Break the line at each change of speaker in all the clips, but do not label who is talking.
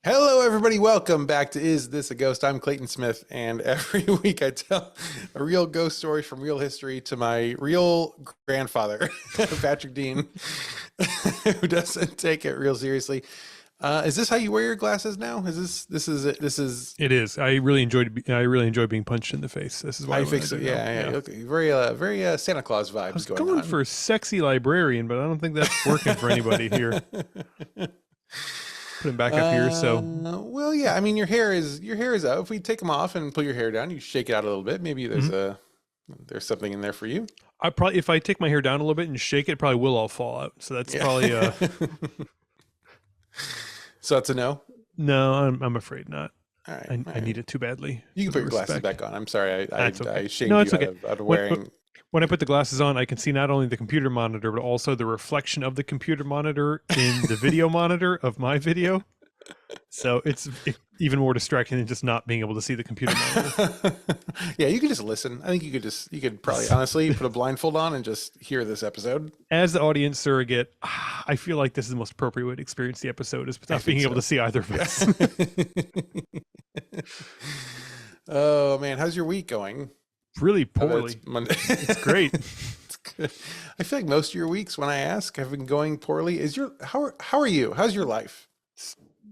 Hello, everybody. Welcome back to Is This a Ghost? I'm Clayton Smith, and every week I tell a real ghost story from real history to my real grandfather, Patrick Dean, who doesn't take it real seriously. Is this how you wear your glasses now? This is it? This is.
It is. I really enjoy being punched in the face. This is why
I fix it. Yeah. Okay. Very Santa Claus vibes
I was
going
going
on.
for sexy librarian, but I don't think that's working for anybody here. Put him back up here. So
well, yeah. I mean, your hair is out. If we take them off and pull your hair down, you shake it out a little bit. Maybe there's something in there for you.
I probably, if I take my hair down a little bit and shake it, it probably will all fall out. So that's probably
So that's a no.
No, I'm afraid not.
All right,
I need it too badly.
You can put your glasses back on. I'm sorry, I shamed
no,
you
it's okay.
out of wearing.
When I put the glasses on, I can see not only the computer monitor, but also the reflection of the computer monitor in the video monitor of my video. So it's even more distracting than just not being able to see the computer monitor.
Yeah, you could just listen. I think you could probably honestly put a blindfold on and just hear this episode.
As the audience surrogate, I feel like this is the most appropriate way to experience the episode is without being able to see either of us.
Oh man, how's your week going?
Really poorly.
It's Monday.
It's great.
It's good. I feel like most of your weeks, when I ask, have been going poorly. How are you? How's your life?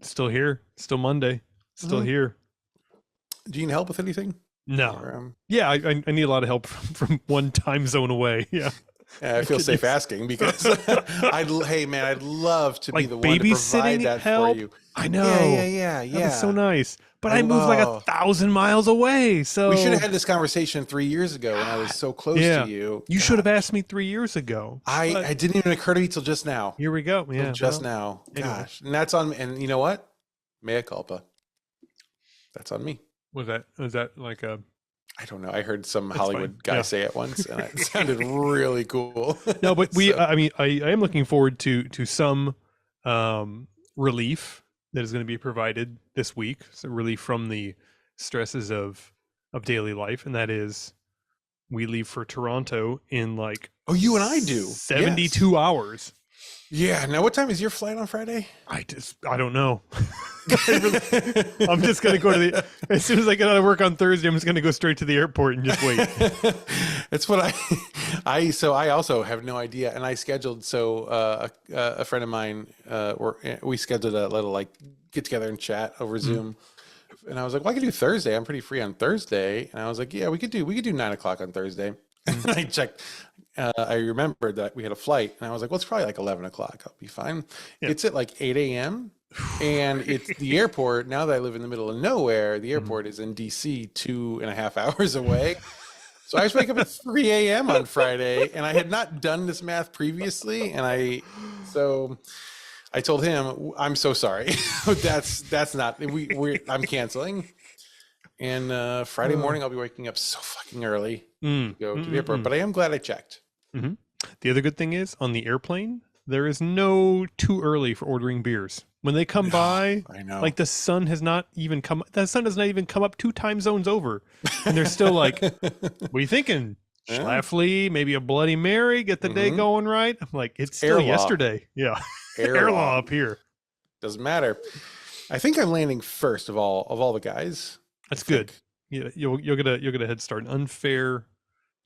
Still here. Still Monday. Still here.
Do you need help with anything?
No.
Or,
yeah, I need a lot of help from one time zone away. Yeah.
I feel safe asking because I'd love to be the one to provide that
help.
for you.
I know.
Yeah.
That's so nice. But I moved like 1,000 miles away. So
we should have had this conversation 3 years ago when I was so close to you.
You should have asked me 3 years ago.
I didn't even occur to me till just now.
Here we go. Yeah.
Just now.
Anyway.
Gosh. And that's on me. And you know what? Mea culpa. That's on me.
Was that like a...
I don't know. I heard some Hollywood guy say it once, and it sounded really cool.
No, but I am looking forward to some relief that is going to be provided this week. So relief from the stresses of daily life, and that is we leave for Toronto in like
you and I do
72 hours.
Yeah. Now, what time is your flight on Friday?
I don't know. I'm just going to go to as soon as I get out of work on Thursday, I'm just going to go straight to the airport and just wait.
That's what I also have no idea. And I scheduled, a friend of mine, we scheduled a little like get together and chat over Zoom. And I was like, well, I could do Thursday. I'm pretty free on Thursday. And I was like, yeah, we could do 9:00 on Thursday. And I checked. I remembered that we had a flight, and I was like, well, it's probably like 11:00. I'll be fine. Yeah. It's at like 8 a.m. and it's the airport. Now that I live in the middle of nowhere, the airport is in DC 2.5 hours away. So I just wake up at 3 a.m. on Friday, and I had not done this math previously. And I told him, I'm so sorry. that's not, I'm canceling. And Friday morning, I'll be waking up so fucking early to go to the airport. But I am glad I checked.
The other good thing is on the airplane, there is no too early for ordering beers. When they come by,
I know.
Like the sun has not even come. The sun does not even come up 2 time zones over, and they're still like, "What are you thinking? Schlafly, maybe a Bloody Mary, get the day going right." I'm like, it's still yesterday. Yeah, air law up here.
Doesn't matter. I think I'm landing first of all the guys.
That's good. Yeah, you'll get a head start, an unfair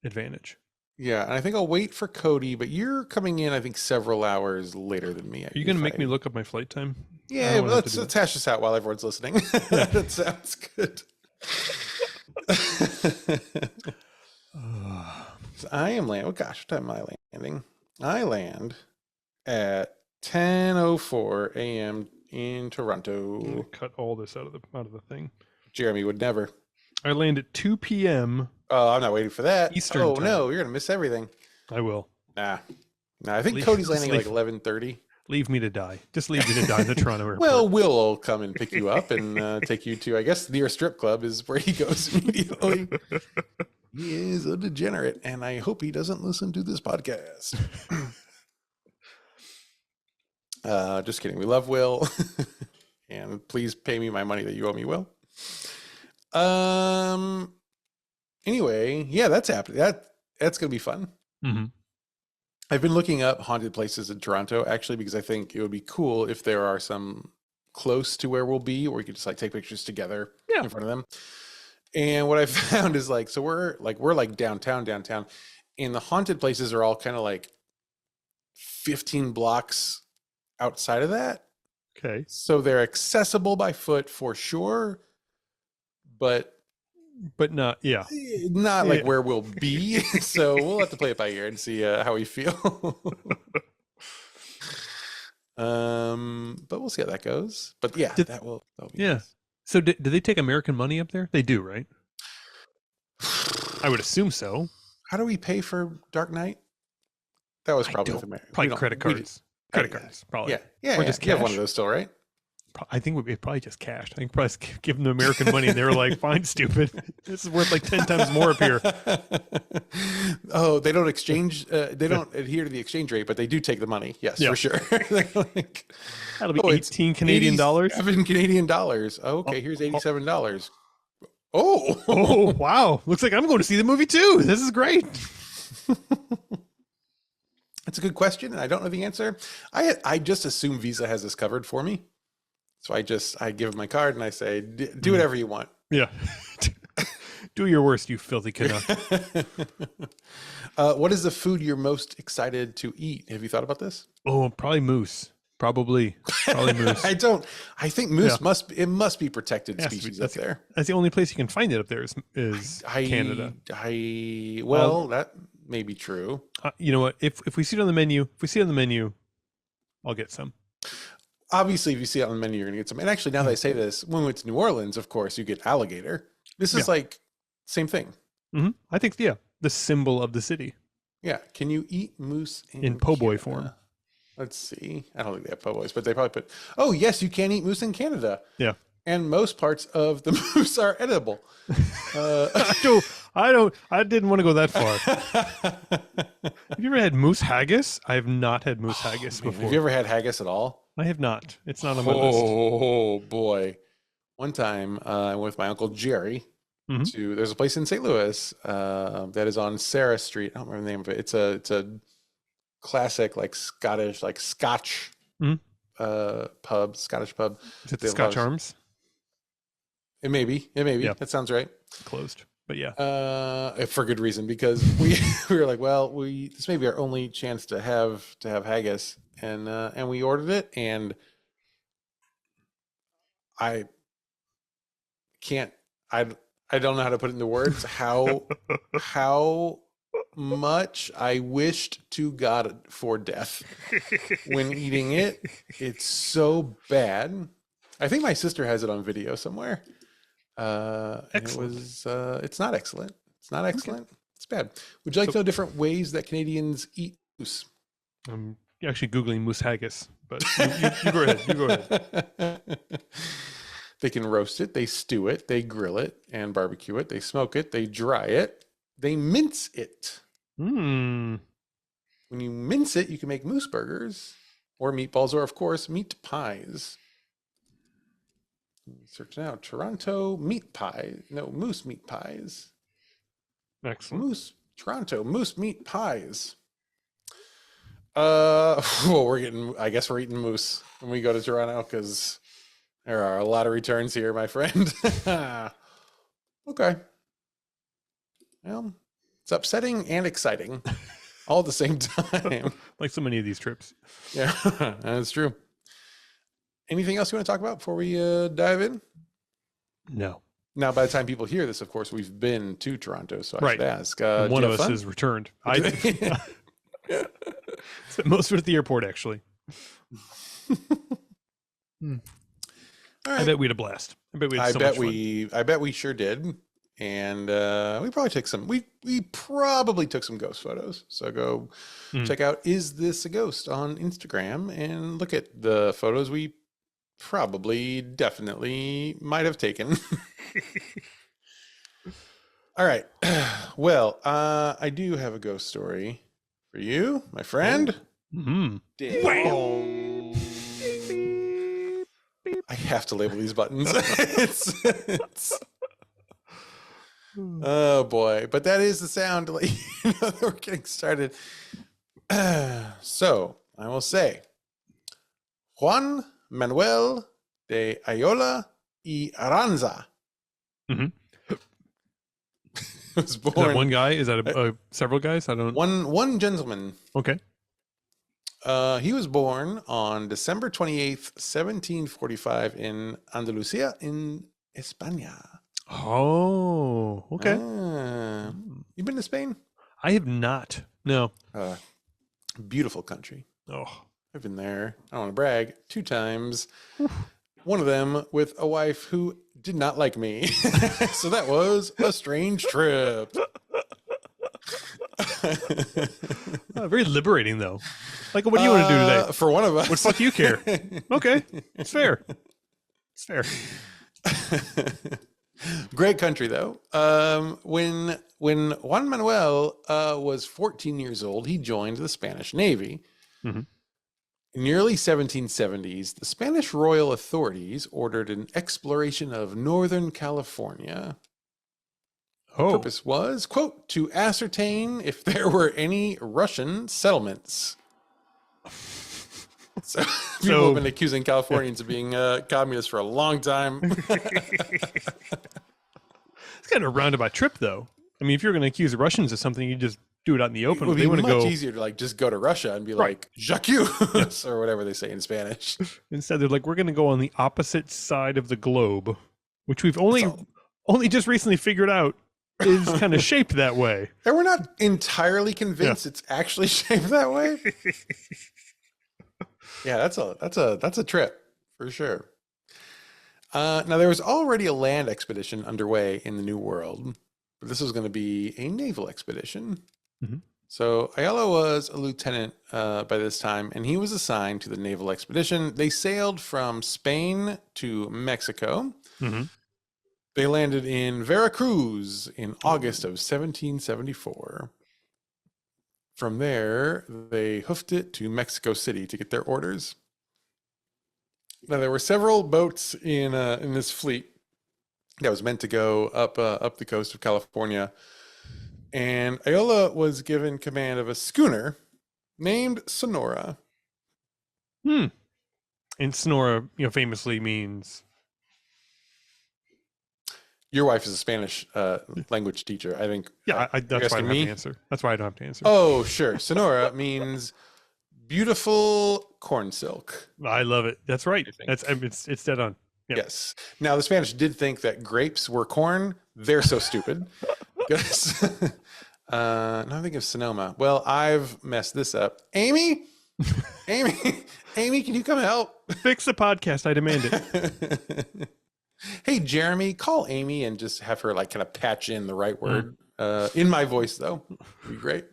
advantage.
Yeah, and I think I'll wait for Cody, but you're coming in, I think, several hours later than me.
Are you going to make me look up my flight time?
Yeah, let's hash this out while everyone's listening. That sounds good. So I am landing. Oh gosh, what time am I landing? I land at 10:04 a.m. in Toronto.
Cut all this out of the thing.
Jeremy would never.
I land at 2 p.m.
Oh, I'm not waiting for that.
Eastern time.
No, you're gonna miss everything.
I will.
Nah. I think Cody's landing at like 11:30.
Leave me to die. Just leave me to die in the Toronto airport.
Well, Will come and pick you up and take you to, I guess, near a strip club is where he goes immediately. He is a degenerate, and I hope he doesn't listen to this podcast. Just kidding. We love Will, and please pay me my money that you owe me, Will. Anyway, yeah, that's happening. That's gonna be fun. I've been looking up haunted places in Toronto, actually, because I think it would be cool if there are some close to where we'll be, or we could just like take pictures together
Yeah.
in front of them. And what I found is like, so we're like downtown, and the haunted places are all kind of like 15 blocks outside of that.
Okay.
So they're accessible by foot for sure, but
not, yeah.
not like where we'll be. So we'll have to play it by ear and see how we feel. But we'll see how that goes. But yeah, that'll be nice.
So do they take American money up there? They do, right? I would assume so.
How do we pay for Dark Knight? That was probably with American.
Probably credit cards. Credit cards, probably.
Yeah.
Or just
you have one
cash.
of those still, right?
I think it's probably just cash. I think probably give them the American money, and they were like, "Fine, stupid. This is worth like 10 times more up here."
Oh, they don't exchange. They don't adhere to the exchange rate, but they do take the money. Yes, for sure. Like,
that'll be 18 Canadian dollars.
7 Canadian dollars. Okay, here's $87. Oh,
wow! Looks like I'm going to see the movie too. This is great.
That's a good question, and I don't know the answer. I just assume Visa has this covered for me. So I give them my card and I say, do whatever you want.
Yeah. Do your worst, you filthy Canuck.
What is the food you're most excited to eat? Have you thought about this?
Oh, probably moose. Probably moose.
I think moose must be protected species up there.
That's the only place you can find it up there is Canada.
That may be true.
You know what? If we see it on the menu, I'll get some.
Obviously, if you see it on the menu, you're going to get some. And actually, now that I say this, when we went to New Orleans, of course, you get alligator. This is like same thing.
Mm-hmm. I think, the symbol of the city.
Yeah. Can you eat moose
in po' boy form?
Let's see. I don't think they have po' boys, but they probably put, oh, yes, you can eat moose in Canada.
Yeah.
And most parts of the moose are edible.
I didn't want to go that far. Have you ever had moose haggis? I have not had moose haggis before.
Have you ever had haggis at all?
I have not. It's not on my list.
Oh boy. One time I went with my Uncle Jerry there's a place in St. Louis that is on Sarah Street. I don't remember the name of it. It's a classic like Scottish, like Scotch pub, Scottish pub.
Is it the Scotch Arms?
It may be.
Yeah.
That sounds right.
Closed. But yeah.
For good reason, because we were like, well, this may be our only chance to have haggis. And we ordered it, and I don't know how to put it into words how much I wished to God for death when eating it. It's so bad. I think my sister has it on video somewhere.
Excellent.
It's not excellent. It's not excellent. Okay. It's bad. Would you like to know different ways that Canadians eat moose?
You're actually Googling moose haggis, but you go ahead. You go ahead.
They can roast it, they stew it, they grill it and barbecue it, they smoke it, they dry it, they mince it. When you mince it, you can make moose burgers or meatballs, or of course, meat pies. Search now, Toronto meat pie. No, moose meat pies.
Excellent.
Toronto moose meat pies. I guess we're eating moose when we go to Toronto, because there are a lot of returns here, my friend. Okay. Well, it's upsetting and exciting all at the same time.
Like so many of these trips.
Yeah, that's true. Anything else you want to talk about before we dive in?
No.
Now, by the time people hear this, of course, we've been to Toronto, so I should ask.
One of us has returned. I most of it at the airport, actually.
All right.
I bet we had a blast. I bet
we sure did. And we probably took some. We probably took some ghost photos. So go check out "Is This a Ghost" on Instagram and look at the photos we definitely might have taken. All right. Well, I do have a ghost story for you, my friend. I have to label these buttons. Oh boy, but that is the sound to let you know that we're getting started. So I will say, Juan Manuel de Ayola y Aranza.
Mhm.
Was
Is that
born
one guy? Is that several guys? I don't.
one gentleman.
Okay.
He was born on December 28th, 1745 in Andalusia in España.
Oh, okay.
You been to Spain?
I have not. No.
Beautiful country.
Oh.
I've been there. I don't want to brag. 2 times. One of them with a wife who did not like me. So that was a strange trip.
Very liberating, though. Like, what do you want to do today?
For one of us.
What the fuck do you care? Okay. It's fair. It's fair.
Great country, though. When Juan Manuel was 14 years old, he joined the Spanish Navy.
Mhm.
In the early 1770s, the Spanish royal authorities ordered an exploration of Northern California. The
Oh.
purpose was, quote, to ascertain if there were any Russian settlements. So people have been accusing Californians of being communists for a long time.
It's kind of a roundabout trip, though. I mean, if you're going to accuse the Russians of something, you just do it out in the open.
It would
They
be
want to
much
go
easier to like just go to Russia and be
Right.
like Jacques or whatever they say in Spanish.
instead. They're like, we're going to go on the opposite side of the globe, which we've only just recently figured out is kind of shaped that way.
And we're not entirely convinced it's actually shaped that way. Yeah, that's a trip for sure. Now there was already a land expedition underway in the New World, but this was going to be a naval expedition.
Mhm.
So Ayala was a lieutenant by this time, and he was assigned to the naval expedition. They sailed from Spain to Mexico.
Mhm.
They landed in Veracruz in August of 1774. From there, they hoofed it to Mexico City to get their orders. Now, there were several boats in this fleet that was meant to go up the coast of California, and Ayala was given command of a schooner named Sonora.
And Sonora, famously means.
Your wife is a Spanish language teacher, I think.
Yeah, that's why I don't have to answer. That's why I don't have to answer.
Oh, sure. Sonora means beautiful corn silk.
I love it. That's right. It's dead on. Yep.
Yes. Now the Spanish did think that grapes were corn. They're so stupid. Now I think of Sonoma. Well, I've messed this up. Amy, can you come help?
Fix the podcast. I demand it.
Hey, Jeremy, call Amy and just have her like kind of patch in the right word in my voice, though. Would be great.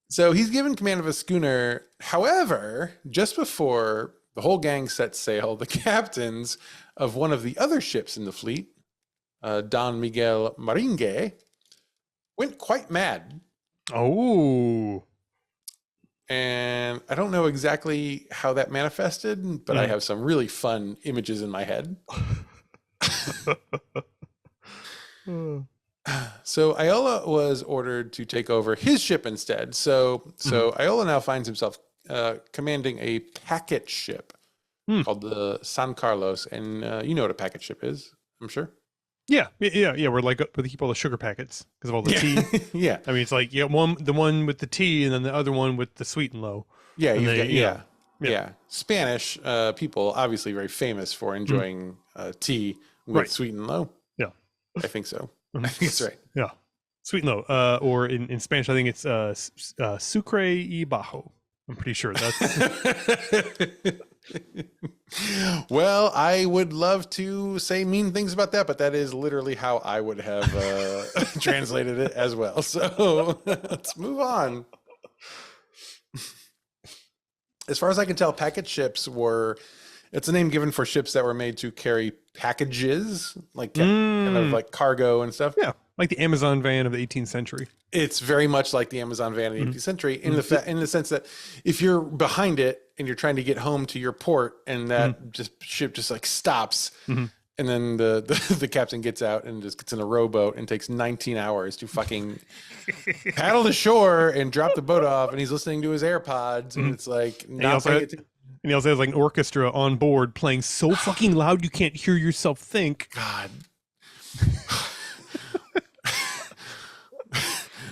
So he's given command of a schooner. However, just before the whole gang set sail, the captains of one of the other ships in the fleet, Don Miguel Maringue, went quite mad.
Oh.
And I don't know exactly how that manifested, but I have some really fun images in my head. So Ayala was ordered to take over his ship instead. So Ayala now finds himself commanding a packet ship called the San Carlos. And you know what a packet ship is, I'm sure.
Yeah. We're like we keep all the sugar packets because of all the tea.
Yeah.
I mean, it's like the one with the tea, and then the other one with the sweet and low.
Yeah,
and
yeah. Spanish people obviously very famous for enjoying tea with sweet and low. Yeah, I think so. I think that's right.
Yeah, sweet and low. Or in Spanish, I think it's sucre y bajo. I'm pretty sure that's.
Well, I would love to say mean things about that, but that is literally how I would have translated it as well. So let's move on. As far as I can tell, packet ships it's a name given for ships that were made to carry packages, like kind of like cargo and stuff.
Yeah, like the Amazon van of the 18th century.
It's very much like the Amazon van of the 18th century in the sense that if you're behind it and you're trying to get home to your port and that ship just like stops and then the captain gets out and just gets in a rowboat and takes 19 hours to fucking paddle to shore and drop the boat off, and he's listening to his AirPods and it's like
And he also has like an orchestra on board playing so fucking loud you can't hear yourself think.
God.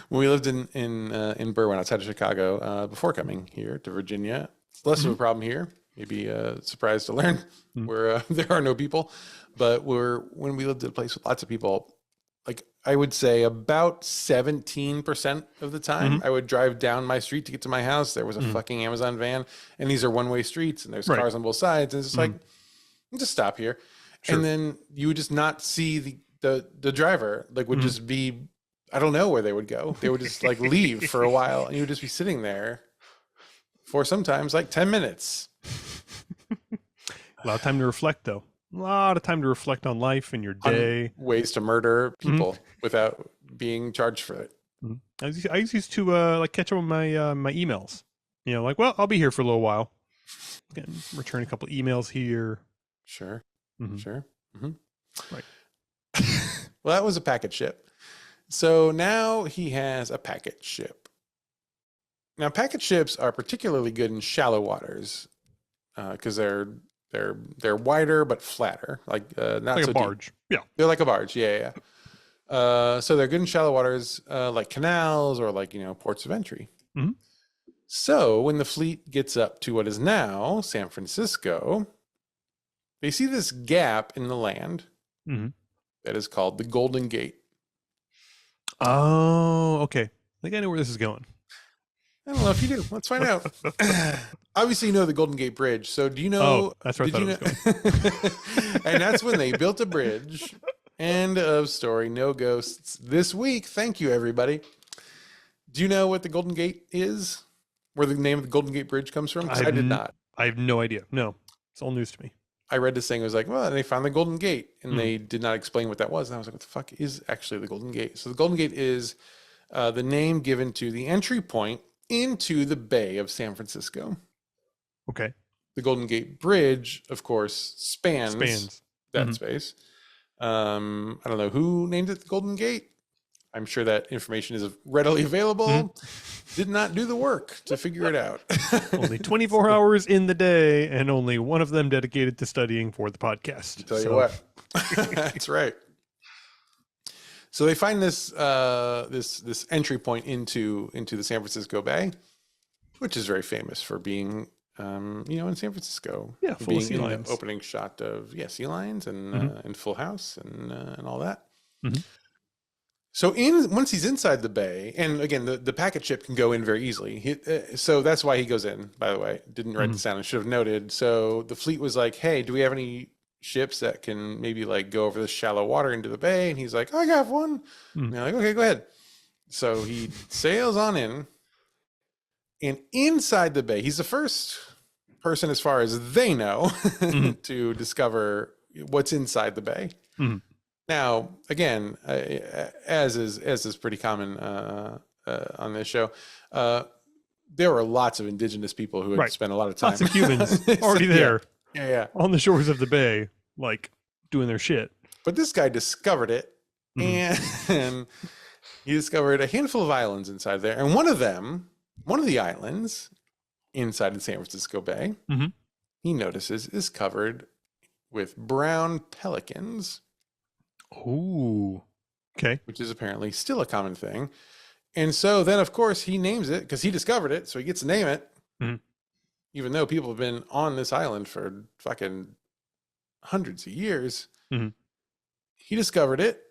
When we lived in Berwyn outside of Chicago, before coming here to Virginia, it's less of a problem here. Maybe surprised to learn where there are no people, but when we lived in a place with lots of people, like I would say about 17% of the time I would drive down my street to get to my house. There was a fucking Amazon van, and these are one-way streets, and there's cars on both sides, and it's just like, just stop here. Sure. And then you would just not see the driver, like would just be, I don't know where they would go. They would just like leave for a while, and you would just be sitting there for sometimes like 10 minutes.
A lot of time to reflect, though. A lot of time to reflect on life and your day.
On ways to murder people without being charged for it.
I used to like catch up on my my emails. You know, like, well, I'll be here for a little while. Again, return a couple emails here.
Sure. Right. Well, that was a packet ship. So now he has a packet ship. Now, packet ships are particularly good in shallow waters because they're wider but flatter, like not
like
so
a barge.
Deep.
Yeah,
they're like a barge. Yeah. So they're good in shallow waters, like canals or like ports of entry. So when the fleet gets up to what is now San Francisco, they see this gap in the land that is called the Golden Gate.
Oh, okay. I think I know where this is going.
I don't know if you do. Let's find out. Obviously, you know the Golden Gate Bridge. So do you know?
Oh, that's where I thought it was
going. And that's when they built a bridge. End of story. No ghosts this week. Thank you, everybody. Do you know what the Golden Gate is? Where the name of the Golden Gate Bridge comes from? I did not.
I have no idea. No, it's all news to me.
I read this thing. It was like, well, they found the Golden Gate, and they did not explain what that was. And I was like, what the fuck is actually the Golden Gate? So the Golden Gate is the name given to the entry point into the Bay of San Francisco.
Okay.
The Golden Gate Bridge, of course, spans that space. I don't know who named it the Golden Gate. I'm sure that information is readily available. Did not do the work to figure it out.
Only 24 hours in the day, and only one of them dedicated to studying for the podcast.
I'll tell you what. That's right. So they find this this entry point into the San Francisco Bay, which is very famous for being in San Francisco.
Yeah, full
being
of sea lions.
The opening shot of sea lions and Full House and all that. So once he's inside the bay, and again the packet ship can go in very easily. So that's why he goes in. By the way, didn't write this down. I should have noted. So the fleet was like, "Hey, do we have any ships that can maybe like go over this shallow water into the bay?" And he's like, "I got one." And they're like, "Okay, go ahead." So he sails on in, and inside the bay, he's the first person, as far as they know, to discover what's inside the bay. Now, again, as is pretty common on this show, there were lots of indigenous people who had spent a lot of time.
Lots of Cubans already there.
Yeah.
On the shores of the bay, like doing their shit.
But this guy discovered it, and he discovered a handful of islands inside there. And one of the islands inside the San Francisco Bay, he notices is covered with brown pelicans.
Ooh. Okay.
Which is apparently still a common thing. And so then, of course, he names it because he discovered it. So he gets to name it. Even though people have been on this island for fucking hundreds of years. He discovered it.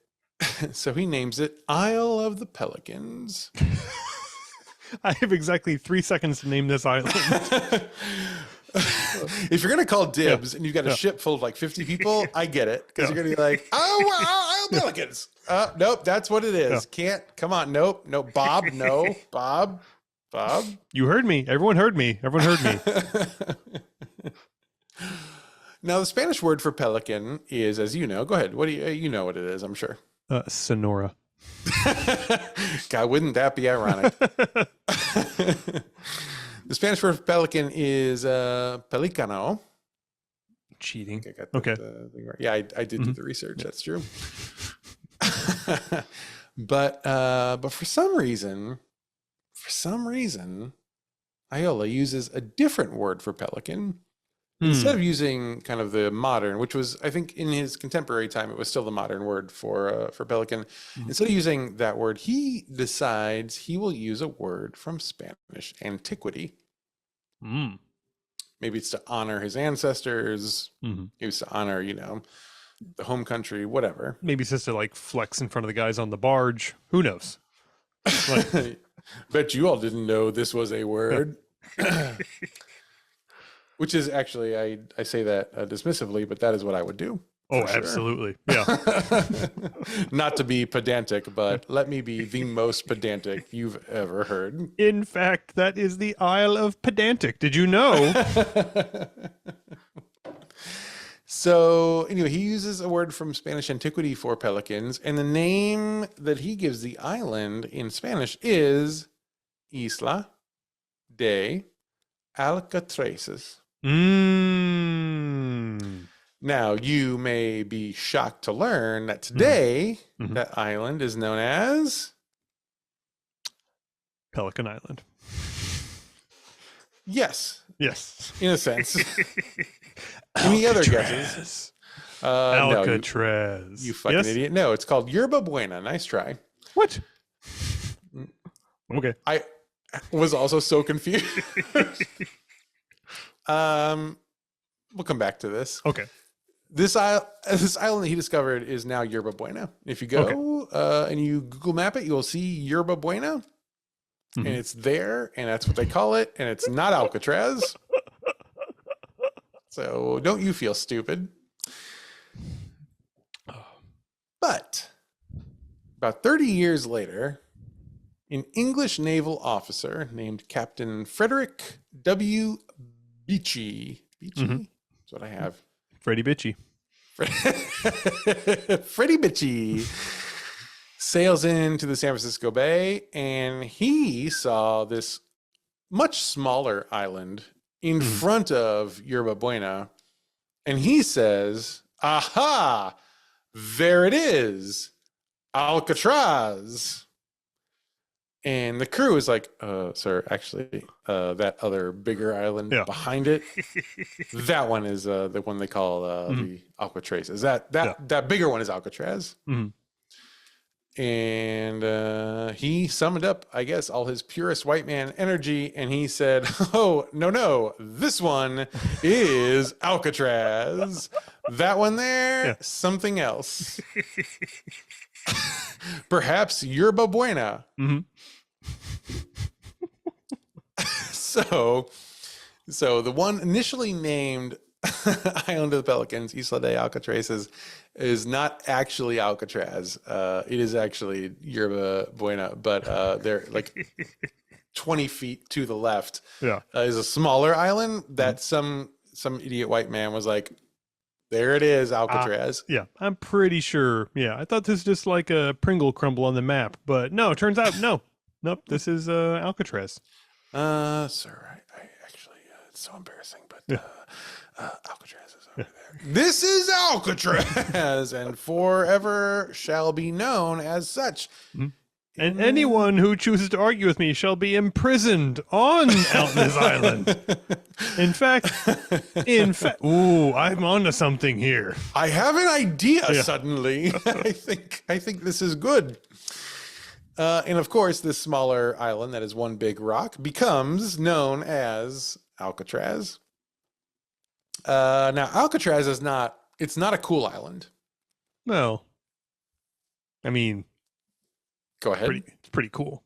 So he names it Isle of the Pelicans.
I have exactly 3 seconds to name this island.
If you're going to call dibs and you've got a ship full of like 50 people, I get it. Because you're going to be like, Isle Pelicans. Nope, that's what it is. Can't, come on. Nope. Bob, no. Bob.
You heard me. Everyone heard me.
Now, the Spanish word for pelican is, as you know, go ahead. What do you know what it is, I'm sure.
Sonora.
God, wouldn't that be ironic? The Spanish word for pelican is pelicano.
Cheating.
I got the thing right. Yeah, I did do the research. That's true. But for some reason, Iola uses a different word for pelican. instead of using kind of the modern, which was, I think in his contemporary time, it was still the modern word for pelican. Instead of using that word, he decides he will use a word from Spanish antiquity. Maybe it's to honor his ancestors. Maybe it's to honor, the home country, whatever.
Maybe it's just to like flex in front of the guys on the barge. Who knows? Like,
bet you all didn't know this was a word. Which is actually, I say that dismissively, but that is what I would do.
Oh, sure. Absolutely. Yeah.
Not to be pedantic, but let me be the most pedantic you've ever heard.
In fact, that is the Isle of Pedantic. Did you know?
So anyway, he uses a word from Spanish antiquity for pelicans, and the name that he gives the island in Spanish is Isla de Alcatraz. Now, you may be shocked to learn that today that island is known as
Pelican Island.
Yes.
Yes.
In a sense. Any other guesses?
Alcatraz.
No, you fucking idiot. No, it's called Yerba Buena. Nice try.
What? Okay.
I was also so confused. We'll come back to this.
Okay.
This island that he discovered is now Yerba Buena. If you go and you Google map it, you'll see Yerba Buena, and it's there, and that's what they call it, and it's not Alcatraz. So don't you feel stupid. But about 30 years later, an English naval officer named Captain Frederick W. Beechey. That's what I have.
Freddie Bitchy.
Freddie Bitchy sails into the San Francisco Bay, and he saw this much smaller island in front of Yerba Buena, and he says, aha, there it is, Alcatraz. And the crew is like, sir, actually, that other bigger island behind it, that one is the one they call the Alcatraz. Is that bigger one is Alcatraz? And he summoned up, I guess, all his purest white man energy, and he said, oh, no, this one is Alcatraz. That one there, something else. Perhaps Yerba Buena. So the one initially named Island of the Pelicans, Isla de Alcatraz, is not actually Alcatraz. It is actually Yerba Buena, but they're like 20 feet to the left. Is a smaller island that some idiot white man was like, there it is, Alcatraz.
I'm pretty sure. I thought this was just like a Pringle crumble on the map, but no, it turns out nope, this is Alcatraz.
Sir, I actually, it's so embarrassing, but Alcatraz is over there. This is Alcatraz, and forever shall be known as such.
And anyone who chooses to argue with me shall be imprisoned on this island. In fact, ooh, I'm onto something here.
I have an idea suddenly. I think this is good. And of course, this smaller island that is one big rock becomes known as Alcatraz. Now, Alcatraz is it's not a cool island.
No. I mean,
go ahead.
It's pretty cool.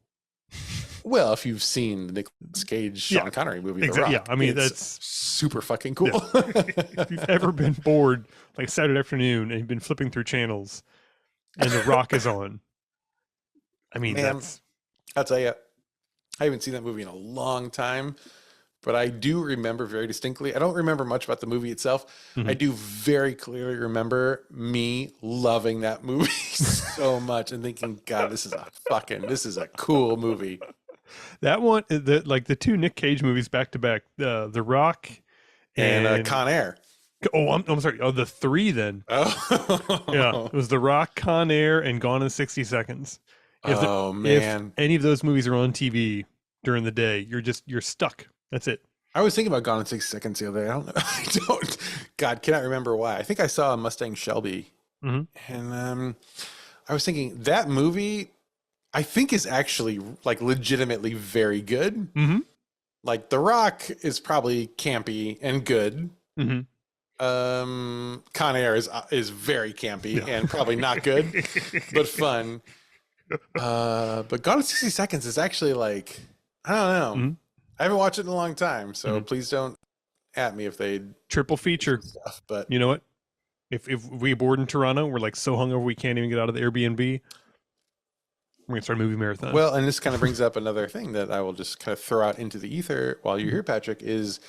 Well, if you've seen the Nicolas Cage, Sean Connery movie, The Rock,
I mean, that's
super fucking cool.
If you've ever been bored, like Saturday afternoon, and you've been flipping through channels, and The Rock is on, I mean,
I'll tell you, I haven't seen that movie in a long time, but I do remember very distinctly. I don't remember much about the movie itself. I do very clearly remember me loving that movie so much and thinking, God, this is a cool movie.
That one, the two Nick Cage movies back to back, The Rock
and Con Air.
Oh, I'm sorry. Oh, the three then.
Oh,
yeah, it was The Rock, Con Air, and Gone in 60 Seconds.
Man!
If any of those movies are on TV during the day, you're stuck. That's it.
I was thinking about Gone in 60 Seconds the other day. I don't know. God, cannot remember why. I think I saw a Mustang Shelby.
Hmm.
And I was thinking that movie, I think, is actually like legitimately very good.
Hmm.
Like The Rock is probably campy and good.
Hmm.
Con Air is very campy
Yeah.
and probably not good, but fun. But Gone in 60 Seconds is actually like, I don't know.
Hmm.
I haven't watched it in a long time, so
Mhm.
please don't at me if they
Triple feature.
stuff. But
You know what? If we board in Toronto, we're like so hungover we can't even get out of the Airbnb. We're gonna start a movie marathon.
well, and this kind of brings up another thing that I will just kind of throw out into the ether while you're here, Patrick, is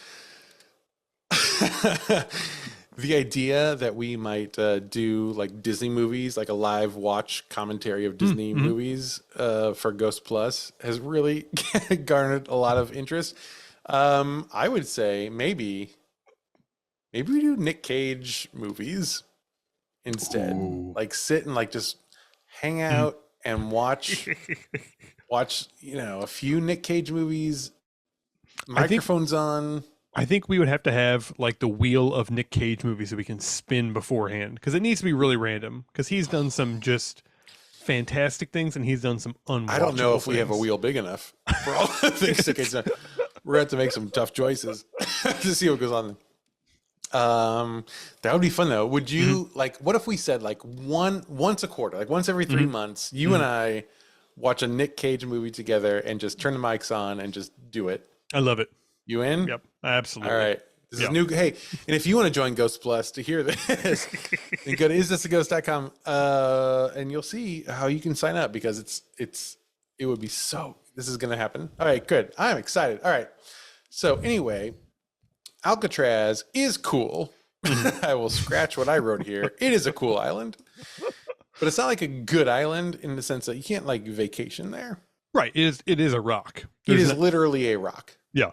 the idea that we might do like Disney movies, like a live watch commentary of Disney movies for Ghost Plus has really garnered a lot of interest. I would say maybe we do Nick Cage movies instead.
Ooh.
Like sit and like just hang out and watch a few Nick Cage movies, microphones on.
I think we would have to have like the wheel of Nick Cage movies that we can spin beforehand, because it needs to be really random, because he's done some just fantastic things and he's done some unwatchable
I don't know if we have a
things.
wheel big enough for all the things Nick Cage done. We're going to have to make some tough choices to see what goes on. That would be fun though. Would you like, what if we said like once a quarter, like once every 3 months, you and I watch a Nick Cage movie together and just turn the mics on and just do it?
I love it.
You in?
Yep, absolutely.
All right. This is new. Hey, and if you want to join Ghost Plus to hear this, then go to isthisaghost.com and you'll see how you can sign up, because it would be so, this is going to happen. All right, good. I'm excited. All right. So anyway, Alcatraz is cool. I will scratch what I wrote here. It is a cool island, but it's not like a good island in the sense that you can't like vacation there.
Right. It is a rock.
It is literally a rock.
Yeah.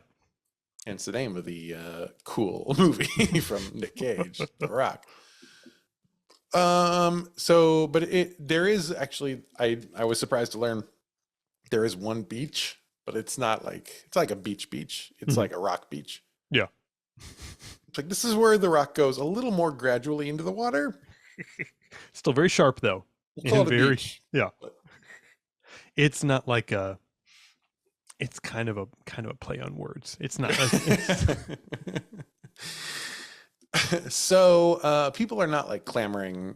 Hence the name of the cool movie from Nick Cage, The Rock. So, but there is actually, I was surprised to learn there is one beach, but it's not like, it's like a beach. It's like a rock beach.
Yeah.
It's like, this is where the rock goes a little more gradually into the water.
Still very sharp though.
We'll call it a beach.
Yeah. It's not like a, it's kind of a play on words. It's not.
So people are not like clamoring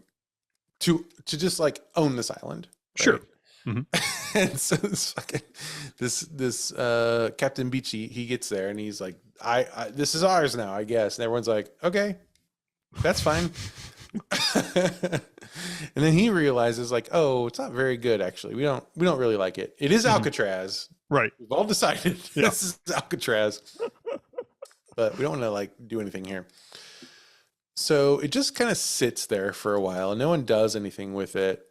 to just like own this island. Right?
Sure.
And so this Captain Beachy, he gets there and he's like, I this is ours now, I guess. And everyone's like, okay, that's fine. And then he realizes like, oh, it's not very good actually. We don't really like it. It is Alcatraz.
Right.
We've all decided this is Alcatraz. But we don't want to like do anything here. So it just kind of sits there for a while. No one does anything with it.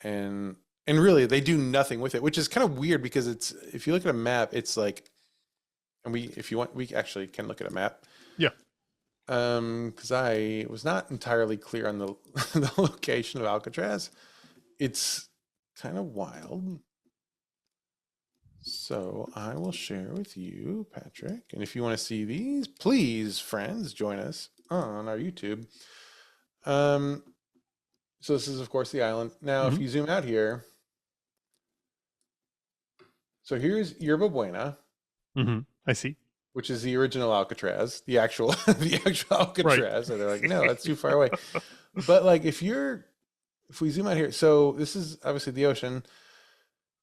And really they do nothing with it, which is kind of weird because it's, if you look at a map, it's like, and if you want, we actually can look at a map.
Yeah.
Because I was not entirely clear on the the location of Alcatraz. It's kind of wild. So I will share with you, Patrick. And if you want to see these, please, friends, join us on our YouTube. So this is, of course, the island. Now, if you zoom out here, so here's Yerba Buena.
I see.
Which is the original Alcatraz, the actual Alcatraz. Right. And they're like, no, that's too far away. But like, if we zoom out here, so this is obviously the ocean.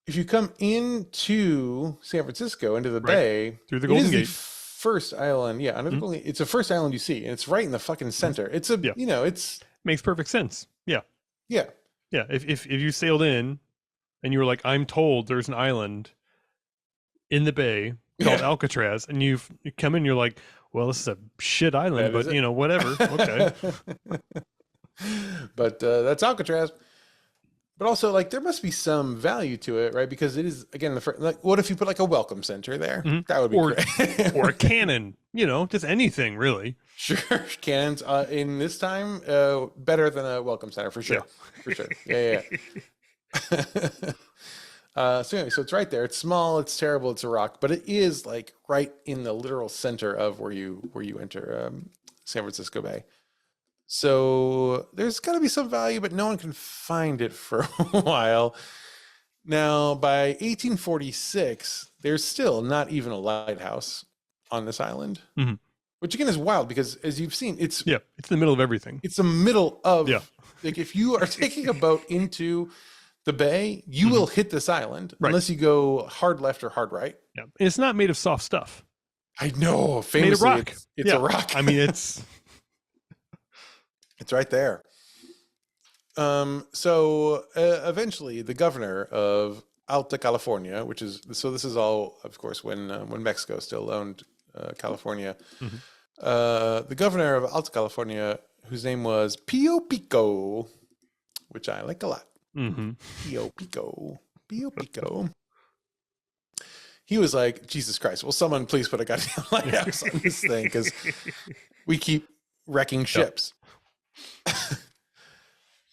If you come into San Francisco, into the bay,
through the Golden Gate,
first island, under the Golden Gate, it's the first island you see, and it's right in the fucking center. It's a, it's
makes perfect sense. Yeah.
Yeah.
Yeah. If you sailed in and you were like, I'm told there's an island in the bay called Alcatraz, and you come in, you're like, well, this is a shit island, but whatever. Okay.
But that's Alcatraz. But also, like, there must be some value to it, right? Because it is, again, like, what if you put like a welcome center there? That would be great.
Or a cannon, just anything really.
Sure, cannons in this time better than a welcome center for sure. For sure. Yeah. So anyway, so it's right there. It's small. It's terrible. It's a rock, but it is like right in the literal center of where you enter San Francisco Bay. So there's got to be some value, but no one can find it for a while. Now, by 1846, there's still not even a lighthouse on this island, which again is wild because, as you've seen, it's
in the middle of everything.
It's the middle of like if you are taking a boat into the bay, you will hit this island unless you go hard left or hard right.
Yeah, and it's not made of soft stuff.
I know, famously,
made of rock.
It's a rock.
I mean, it's
right there. So eventually, the governor of Alta California, which is this is all, of course, when Mexico still owned California. The governor of Alta California, whose name was Pio Pico, which I like a lot. Pio Pico. He was like, Jesus Christ, will someone please put a goddamn lighthouse on this thing, because we keep wrecking ships.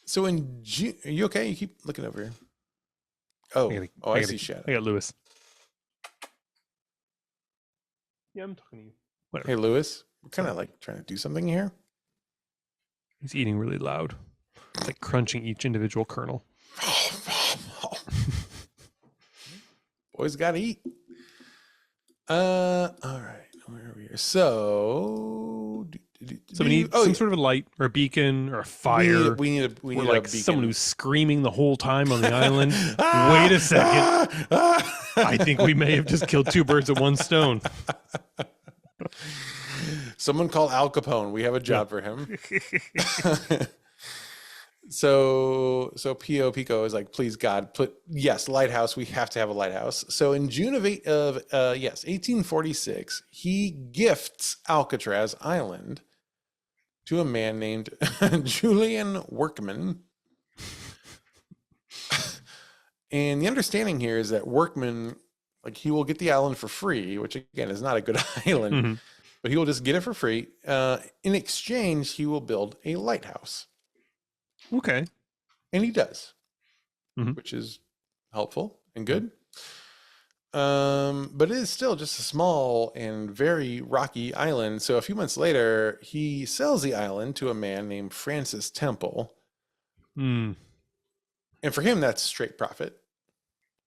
So in June, are you okay? You keep looking over here. I see shadow.
I got Lewis. Yeah, I'm talking to you. Whatever.
Hey, Lewis, we're kind of like trying to do something here.
He's eating really loud. It's like crunching each individual kernel.
Boys got to eat. All right. Where are we here? So
we need some sort of a light or a beacon or a fire.
We need a
like
beacon.
Someone who's screaming the whole time on the island. Wait a second. I think we may have just killed two birds with one stone.
Someone call Al Capone. We have a job for him. So Pio Pico is like, please God, lighthouse. We have to have a lighthouse. So in June of 1846, he gifts Alcatraz Island to a man named Julian Workman. And the understanding here is that Workman, like, he will get the island for free, which again is not a good island, but he will just get it for free. In exchange, he will build a lighthouse.
Okay.
And he does, which is helpful and good. But it is still just a small and very rocky island. So a few months later, he sells the island to a man named Francis Temple. And for him, that's straight profit.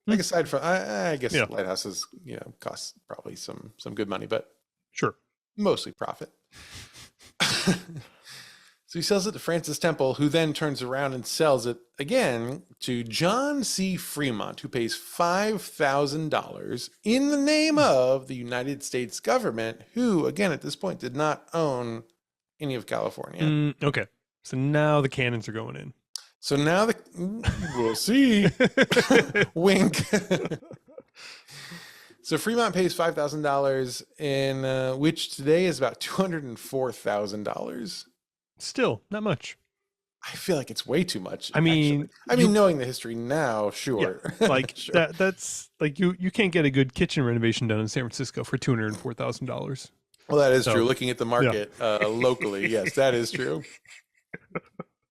Like, aside from, I guess lighthouses, cost probably some good money, but
sure, mostly
profit. So he sells it to Francis Temple, who then turns around and sells it again to John C. Fremont, who pays $5,000 in the name of the United States government, who, again, at this point, did not own any of California.
Okay. So now the cannons are going in.
So now we'll see. Wink. So Fremont pays $5,000, in which today is about $204,000.
Still not much.
I feel like it's way too much.
I mean,
knowing the history now, sure.
Yeah, like sure. That's like you can't get a good kitchen renovation done in San Francisco for $204,000.
Well, that is true. Looking at the market locally, yes, that is true.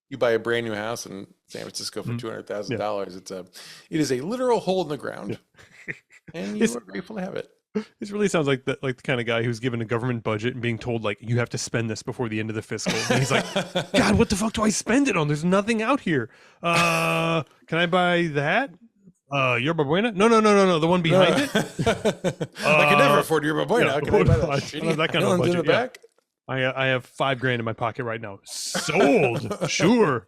You buy a brand new house in San Francisco for $200,000. It is a literal hole in the ground, and you are grateful to have it.
This really sounds like the kind of guy who's given a government budget and being told, like, you have to spend this before the end of the fiscal. And he's like, God, what the fuck do I spend it on? There's nothing out here. Can I buy that? Yerba Buena? No. The one behind it.
I can never afford Yerba Buena. Can I buy that shitty?
That kind of budget. Back? I have $5,000 in my pocket right now. Sold. Sure.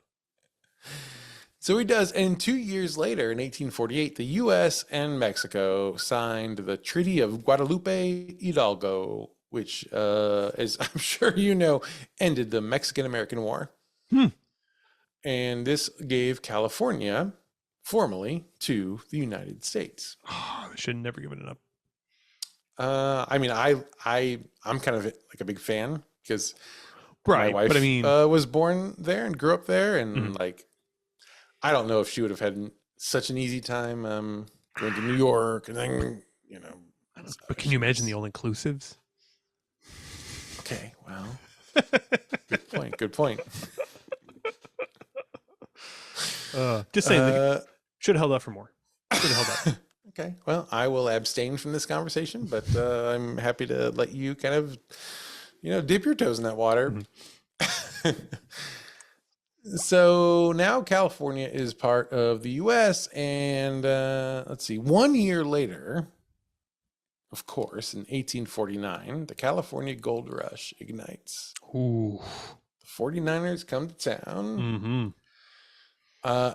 So he does, and 2 years later, in 1848, the U.S. and Mexico signed the Treaty of Guadalupe Hidalgo, which, as I'm sure you know, ended the Mexican-American War. And this gave California formally to the United States.
Oh, they should have never given it up.
I mean, I'm kind of like a big fan because
my
wife
but I mean,
was born there and grew up there, and like, I don't know if she would have had such an easy time going to New York and then,
But can you imagine the all-inclusives?
Okay, well, good point.
Just saying, should have held out for more. the hell up.
Okay. Well, I will abstain from this conversation, but I'm happy to let you kind of, dip your toes in that water. So now California is part of the U.S. and let's see, 1 year later, of course, in 1849, the California Gold Rush ignites.
Ooh.
The 49ers come to town.
Mm-hmm.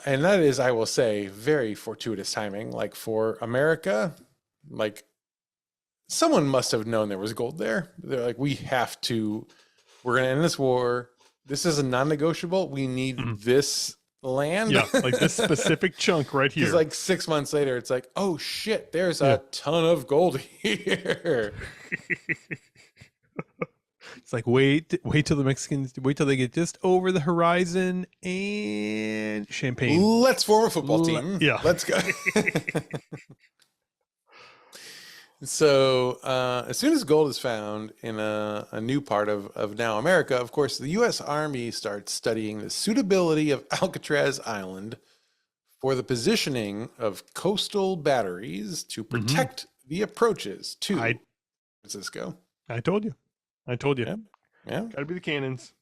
And that is, I will say, very fortuitous timing. Like for America, like someone must have known there was gold there. They're like, we're going to end this war. This is a non-negotiable. We need this land.
Yeah, like this specific chunk right here.
Because like 6 months later, it's like, oh shit, there's a ton of gold here.
It's like, wait till the Mexicans, wait till they get just over the horizon and champagne.
Let's form a football team.
Yeah.
Let's go. So as soon as gold is found in a new part of now America, of course, the U.S. Army starts studying the suitability of Alcatraz Island for the positioning of coastal batteries to protect the approaches to Francisco.
I told you.
Yeah.
Gotta be the cannons.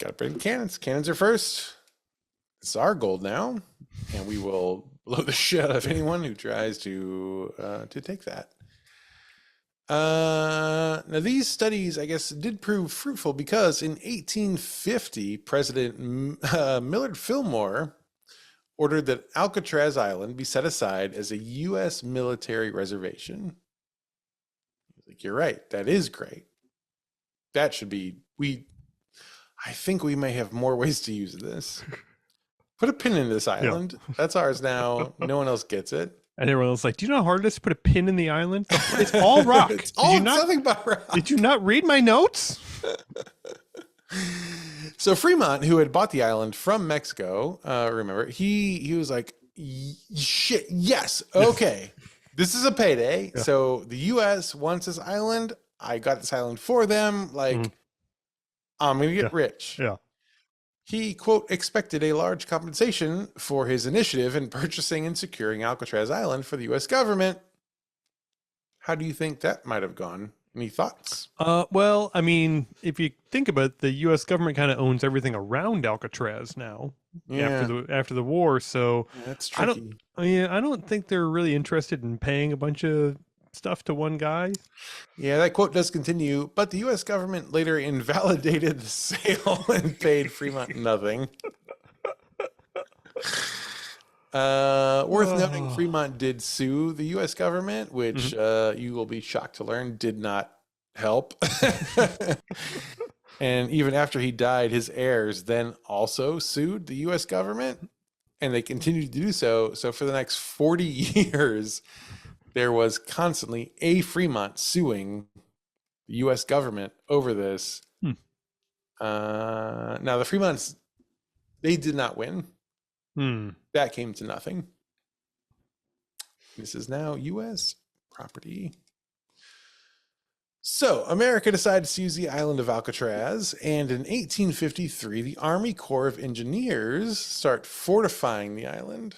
Gotta bring the cannons. Cannons are first. It's our gold now, and we will blow the shit out of anyone who tries to take that. Now these studies, I guess, did prove fruitful because in 1850, President Millard Fillmore ordered that Alcatraz Island be set aside as a U.S. military reservation. Like, you're right. That is great. That should be, I think we may have more ways to use this. Put a pin in this island. Yeah. That's ours now. No one else gets it.
And everyone else like, do you know how hard it is to put a pin in the island? It's all rock.
It's all nothing but rock.
Did you not read my notes?
So Fremont, who had bought the island from Mexico, remember, he was like, shit, yes, okay. This is a payday. Yeah. So the U.S. wants this island. I got this island for them. Like, I'm going to get rich.
Yeah.
He, quote, expected a large compensation for his initiative in purchasing and securing Alcatraz Island for the U.S. government. How do you think that might have gone? Any thoughts?
Well, I mean, if you think about it, the U.S. government kind of owns everything around Alcatraz now after the war. So
that's tricky.
I don't think they're really interested in paying a bunch of stuff to one guy.
Yeah, that quote does continue, but the U.S. government later invalidated the sale and paid Fremont nothing. Worth noting, Fremont did sue the U.S. government, which you will be shocked to learn did not help. And even after he died, his heirs then also sued the U.S. government, and they continued to do so. So for the next 40 years, there was constantly a Fremont suing the U.S. government over this. Now the Fremonts, they did not win. That came to nothing. This is now U.S. property. So America decided to use the island of Alcatraz, and in 1853, the Army Corps of Engineers start fortifying the island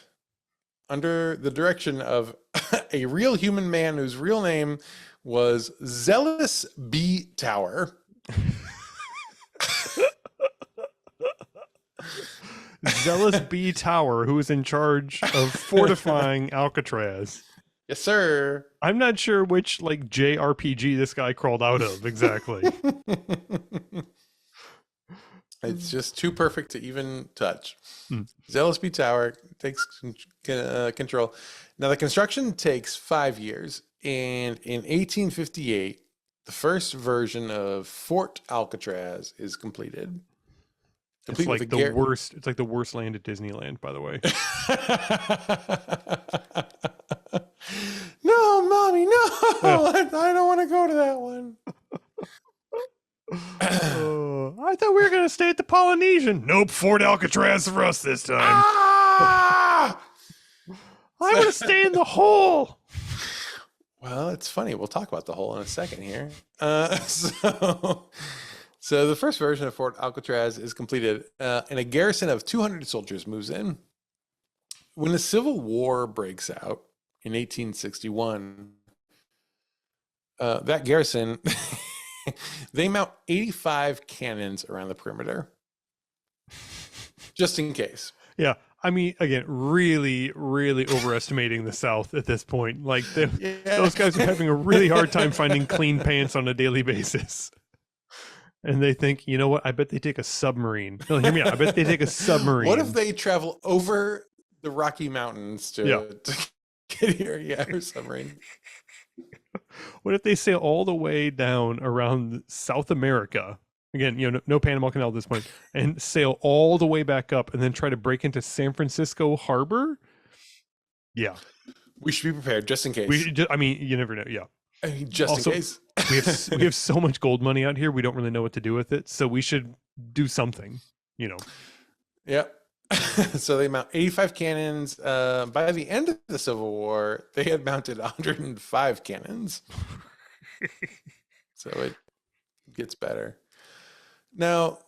under the direction of a real human man whose real name was Zealous B. Tower.
Zealous B. Tower, who is in charge of fortifying Alcatraz.
Yes, sir.
I'm not sure which like JRPG this guy crawled out of exactly.
It's just too perfect to even touch. Zealous B. Tower takes control. Now, the construction takes 5 years, and in 1858, the first version of Fort Alcatraz is completed.
It's like the worst. It's like the worst land at Disneyland, by the way.
No, mommy, no! I don't want to go to that one.
I thought we were going to stay at the Polynesian. Nope, Fort Alcatraz for us this time.
Ah!
I want to stay in the hole.
Well, it's funny. We'll talk about the hole in a second here. So the first version of Fort Alcatraz is completed, and a garrison of 200 soldiers moves in. When the Civil War breaks out, in 1861. That garrison, they mount 85 cannons around the perimeter, just in case.
Yeah. I mean, again, really, really overestimating the South at this point. Like, those guys are having a really hard time finding clean pants on a daily basis. And they think, you know what? I bet they take a submarine. No, hear me out. I bet they take a submarine.
What if they travel over the Rocky Mountains to get here? Yeah, or submarine.
What if they sail all the way down around South America? Again, no Panama Canal at this point, and sail all the way back up and then try to break into San Francisco Harbor? Yeah.
We should be prepared just in case.
I mean, you never know. Yeah.
Just
also,
in case.
we have so much gold money out here. We don't really know what to do with it. So we should do something,
Yep. So they mount 85 cannons. By the end of the Civil War, they had mounted 105 cannons. So it gets better. Now,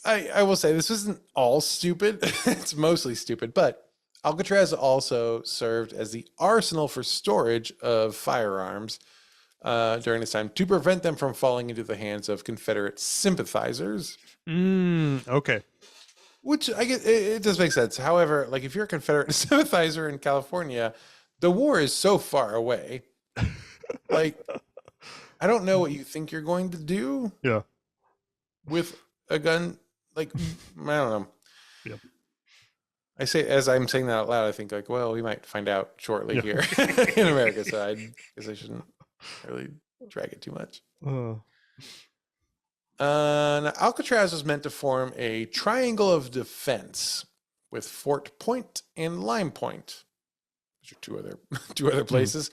I will say this isn't all stupid. It's mostly stupid, but Alcatraz also served as the arsenal for storage of firearms during this time to prevent them from falling into the hands of Confederate sympathizers.
Okay.
Which I guess it does make sense. However, like if you're a Confederate sympathizer in California, the war is so far away. Like, I don't know what you think you're going to do.
Yeah.
With a gun. Like, I don't know.
Yeah.
I say, as I'm saying that out loud, I think like, well, we might find out shortly here in America. So I guess I shouldn't really drag it too much. Now, Alcatraz was meant to form a triangle of defense with Fort Point and Lime Point, which are two other places.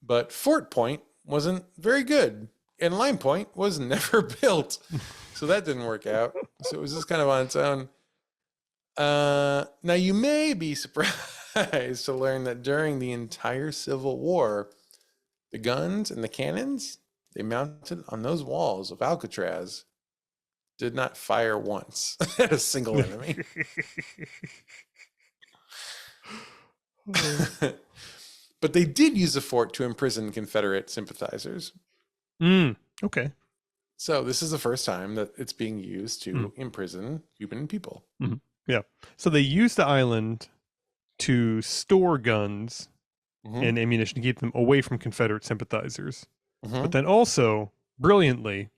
But Fort Point wasn't very good, and Lime Point was never built, so that didn't work out. So it was just kind of on its own. Now, you may be surprised to learn that during the entire Civil War, the guns and the cannons they mounted on those walls of Alcatraz did not fire once at a single enemy. But they did use the fort to imprison Confederate sympathizers.
Okay.
So this is the first time that it's being used to imprison Cuban people.
Yeah. So they used the island to store guns and ammunition to keep them away from Confederate sympathizers. But then also, brilliantly,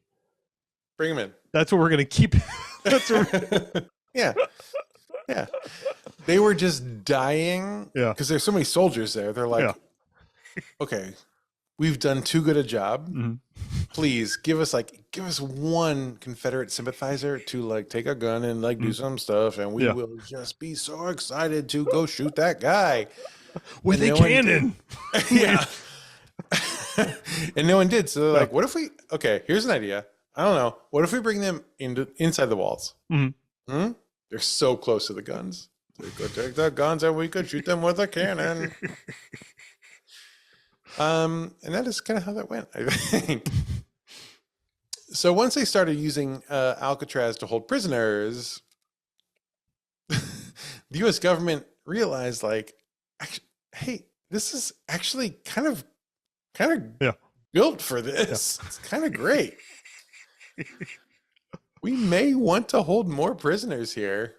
bring them in.
That's what we're going to keep.
Yeah. They were just dying.
Yeah.
Because there's so many soldiers there. They're like, okay, we've done too good a job. Please give us one Confederate sympathizer to like take a gun and like do some stuff, and we will just be so excited to go shoot that guy
with a cannon.
Yeah. And no one did. So they're like, what if we, okay, here's an idea. I don't know. What if we bring them inside the walls? They're so close to the guns. They could take the guns and we could shoot them with a cannon. And that is kind of how that went, I think. So once they started using Alcatraz to hold prisoners, the U.S. government realized, like, hey, this is actually kind of built for this. It's kind of great. We may want to hold more prisoners here.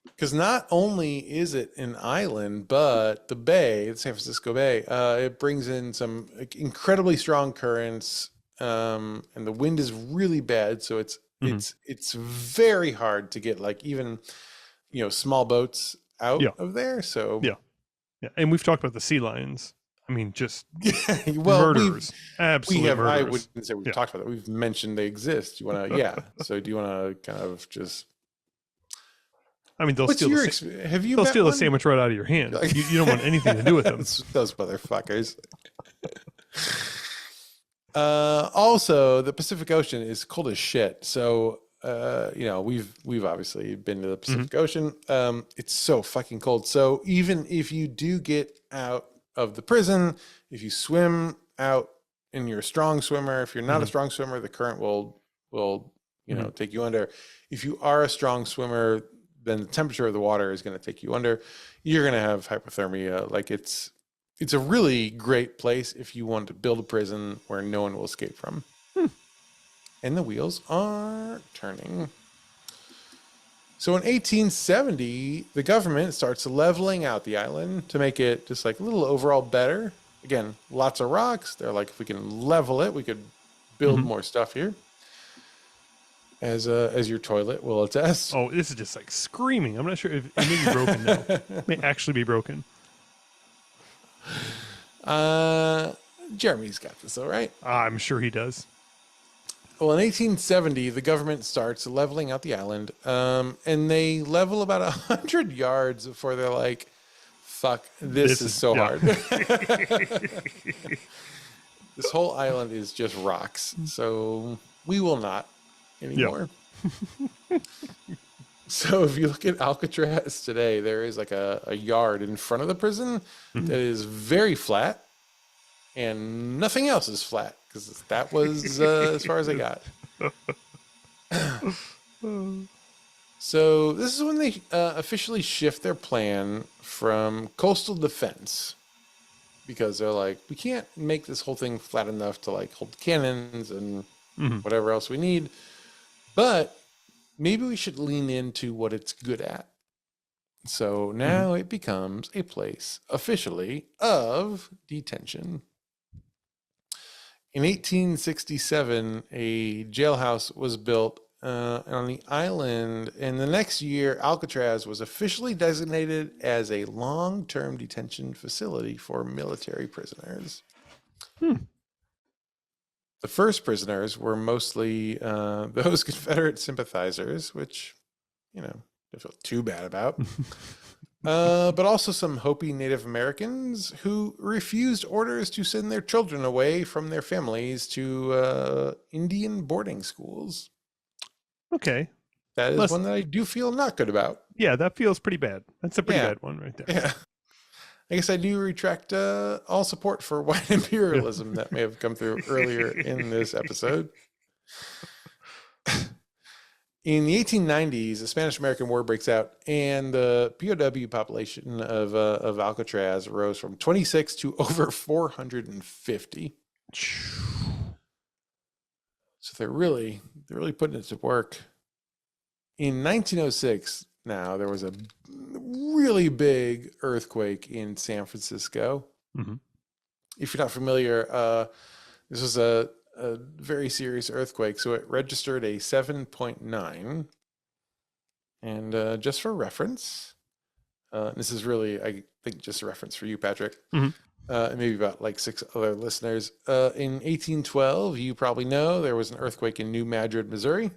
Because not only is it an island, but the bay, the San Francisco Bay, it brings in some incredibly strong currents, and the wind is really bad. So it's very hard to get like even small boats out of there. So
yeah, and we've talked about the sea lions. I mean, just
murderers,
absolutely murderers.
I wouldn't say we've talked about that. We've mentioned they exist. You want to, So do you want to kind of just?
I mean, they'll steal a sandwich right out of your hand. You don't want anything to do with them.
Those motherfuckers. Also, the Pacific Ocean is cold as shit. So, we've obviously been to the Pacific Ocean. It's so fucking cold. So even if you do get out of the prison, if you swim out and you're a strong swimmer, if you're not a strong swimmer, the current will take you under. If you are a strong swimmer, then the temperature of the water is going to take you under. You're going to have hypothermia. Like it's it's a really great place if you want to build a prison where no one will escape from. And the wheels are turning. So in 1870, the government starts leveling out the island to make it just like a little overall better. Again, lots of rocks. They're like, if we can level it, we could build more stuff here. As your toilet will attest.
Oh, this is just like screaming. I'm not sure if it may be broken now. It may actually be broken.
Jeremy's got this, all right?
I'm sure he does.
Well, in 1870, the government starts leveling out the island, and they level about 100 yards before they're like, fuck, this is so hard. This whole island is just rocks, so we will not anymore. So if you look at Alcatraz today, there is like a yard in front of the prison that is very flat, and nothing else is flat. Because that was as far as I got. So this is when they officially shift their plan from coastal defense. Because they're like, we can't make this whole thing flat enough to like hold cannons and whatever else we need. But maybe we should lean into what it's good at. So now it becomes a place officially of detention. In 1867, a jailhouse was built on the island, and the next year, Alcatraz was officially designated as a long-term detention facility for military prisoners. The first prisoners were mostly those Confederate sympathizers, which, you know, don't feel too bad about. But also some Hopi Native Americans who refused orders to send their children away from their families to Indian boarding schools.
Okay.
That is one that I do feel not good about.
Yeah, that feels pretty bad. That's a pretty bad one right there.
Yeah. I guess I do retract all support for white imperialism that may have come through earlier in this episode. In the 1890s, the Spanish-American War breaks out, and the POW population of Alcatraz rose from 26 to over 450. So they're really putting it to work. In 1906, now there was a really big earthquake in San Francisco. If you're not familiar, this was a very serious earthquake. So it registered a 7.9. And just for reference, this is really, I think, just a reference for you, Patrick, and maybe about like 6 other listeners. In 1812, you probably know there was an earthquake in New Madrid, Missouri.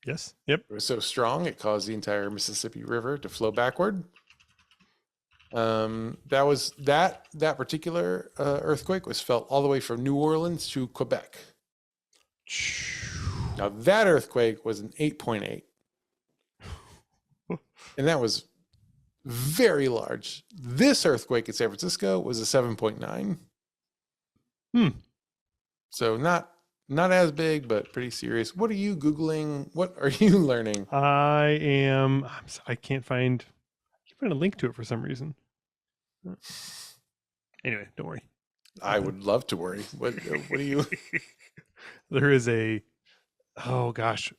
Yes. Yep.
It was so strong it caused the entire Mississippi River to flow backward. That particular earthquake was felt all the way from New Orleans to Quebec. Now that earthquake was an 8.8, and that was very large. This earthquake in San Francisco was a 7.9. So not as big, but pretty serious. What are you Googling? What are you learning?
I can't find a link to it for some reason. Anyway, don't worry.
I would love to worry. What are you?
There is oh gosh,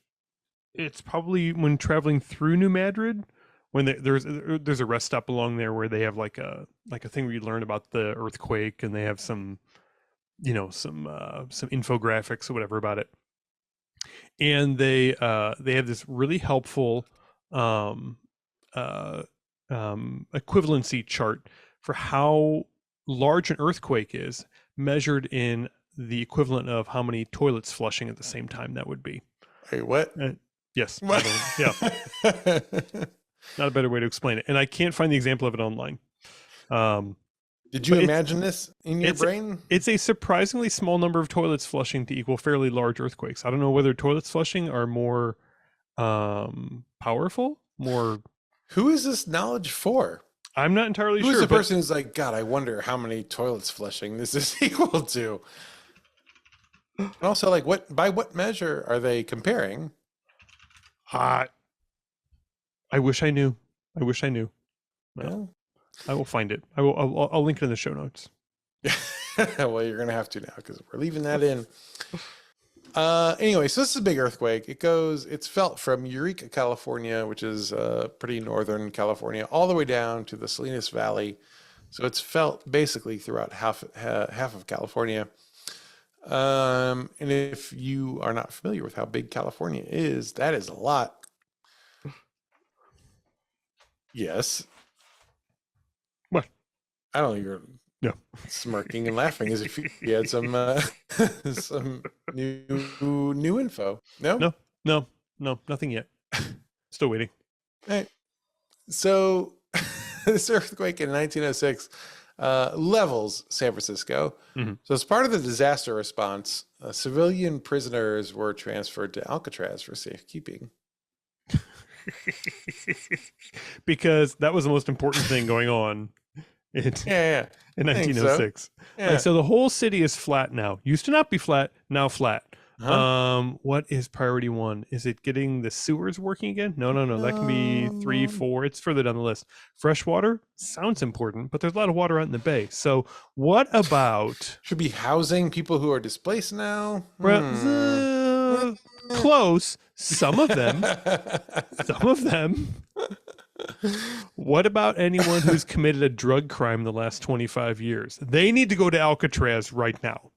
it's probably when traveling through New Madrid, when there's a rest stop along there where they have like a thing where you learn about the earthquake, and they have some infographics or whatever about it, and they have this really helpful equivalency chart for how large an earthquake is measured in the equivalent of how many toilets flushing at the same time that would be.
Hey, what?
Yes. Yeah. Not a better way to explain it. And I can't find the example of it online.
Did you imagine this in your brain?
It's a surprisingly small number of toilets flushing to equal fairly large earthquakes. I don't know whether toilets flushing are more powerful, more...
Who is this knowledge for?
I'm not entirely sure.
Who's the person who's like, God, I wonder how many toilets flushing this is equal to? And also, like, by what measure are they comparing?
I wish I knew.
Well,
I will find it. I'll link it in the show notes.
Well, you're gonna have to now because we're leaving that in. Anyway, so this is a big earthquake. It's felt from Eureka, California, which is pretty northern California, all the way down to the Salinas Valley. So it's felt basically throughout half of California. And if you are not familiar with how big California is, that is a lot. Yes.
What?
I don't know. You're
No.
smirking and laughing as if you had some new info. No?
No, nothing yet. Still waiting.
All right. So this earthquake in 1906 levels San Francisco.
Mm-hmm.
So as part of the disaster response, civilian prisoners were transferred to Alcatraz for safekeeping.
Because that was the most important thing going on in 1906.
So. Yeah.
So the whole city is flat now. Used to not be flat, now flat.
Huh?
What is priority 1? Is it getting the sewers working again? No. That can be 3, 4. It's further down the list. Fresh water sounds important, but there's a lot of water out in the bay. So what about
should be housing people who are displaced now?
Close. Some of them. What about anyone who's committed a drug crime the last 25 years? They need to go to Alcatraz right now.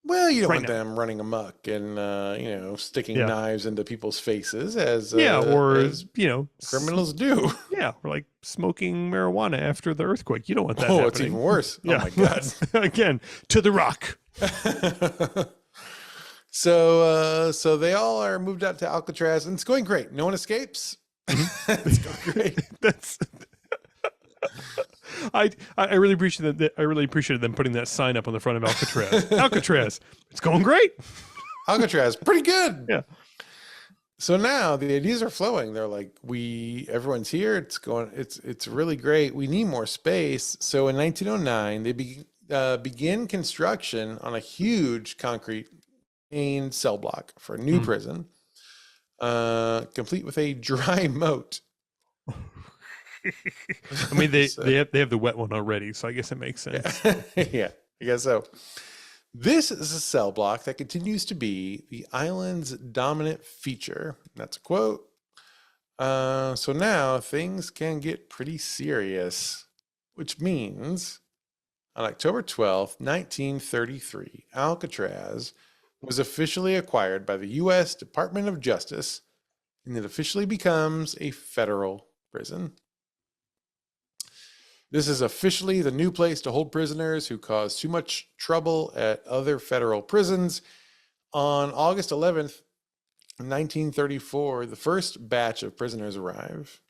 Well, you don't want them running amok and sticking knives into people's faces as criminals do.
Yeah, or like smoking marijuana after the earthquake. You don't want that.
Oh, it's even worse. Yeah. Oh my God!
Again, to the rock.
So they all are moved out to Alcatraz, and it's going great. No one escapes. It's going great.
I really appreciate that. I really appreciated them putting that sign up on the front of Alcatraz. Alcatraz, it's going great.
Alcatraz, pretty good.
Yeah.
So now the ideas are flowing. They're like, everyone's here. It's really great. We need more space. So in 1909, they begin construction on a huge concrete cell block for a new prison, complete with a dry moat.
I mean, they have the wet one already, so I guess it makes sense.
Yeah, I guess so. This is a cell block that continues to be the island's dominant feature. That's a quote. So now things can get pretty serious, which means on October 12th, 1933, Alcatraz was officially acquired by the U.S. Department of Justice, and it officially becomes a federal prison. This is officially the new place to hold prisoners who cause too much trouble at other federal prisons. On August 11th, 1934, the first batch of prisoners arrived.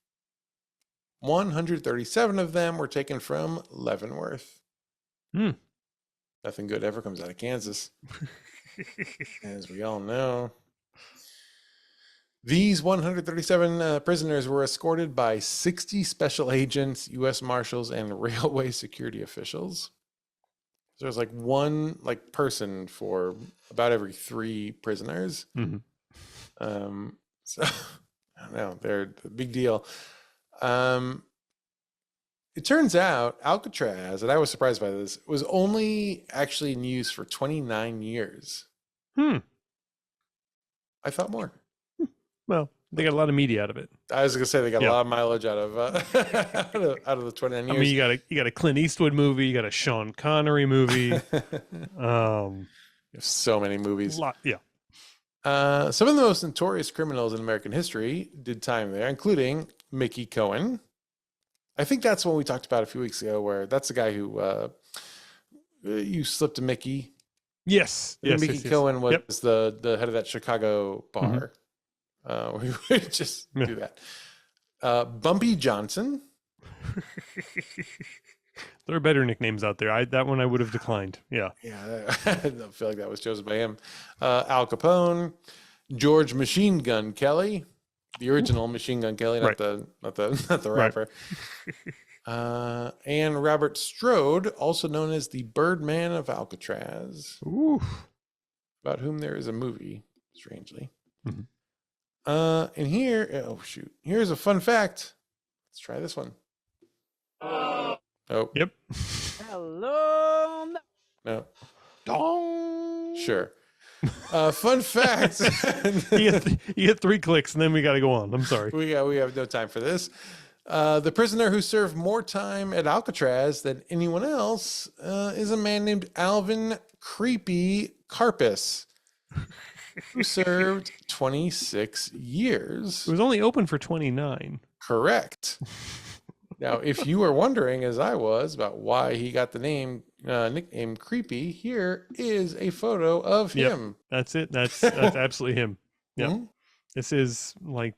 137 of them were taken from Leavenworth. Nothing good ever comes out of Kansas, as we all know. These 137 prisoners were escorted by 60 special agents, U.S. Marshals, and railway security officials. So there's like one person for about every 3 prisoners.
Mm-hmm.
So I don't know, they're a big deal. It turns out Alcatraz, and I was surprised by this, was only actually in use for 29 years. I thought more.
Well, they got a lot of media out of it.
I was gonna say they got a lot of mileage out of out of the 29 years.
I mean, you got a Clint Eastwood movie, you got a Sean Connery movie.
So many movies.
Yeah.
Some of the most notorious criminals in American history did time there, including Mickey Cohen. I think that's one we talked about a few weeks ago, where that's the guy who you slipped a Mickey.
Yes.
Mickey Cohen was the head of that Chicago bar. Where we would just do that. Bumpy Johnson.
There are better nicknames out there. That one I would have declined. Yeah.
I feel like that was chosen by him. Al Capone, George Machine Gun Kelly, the original Machine Gun Kelly, not the rapper. And Robert Strode, also known as the Birdman of Alcatraz.
Ooh.
About whom there is a movie, strangely.
Mm-hmm.
And here's a fun fact. Let's try this one. Oh,
Yep.
Hello.
no.
Dong.
Sure. Fun fact.
You get 3 clicks, and then we got to go on. I'm sorry.
We have no time for this. The prisoner who served more time at Alcatraz than anyone else is a man named Alvin Creepy Carpus, who served 26 years.
It was only open for 29.
Correct. Now, if you were wondering, as I was, about why he got the nickname Creepy, here is a photo of him.
That's it. That's absolutely him. Yeah.
Mm-hmm.
This is like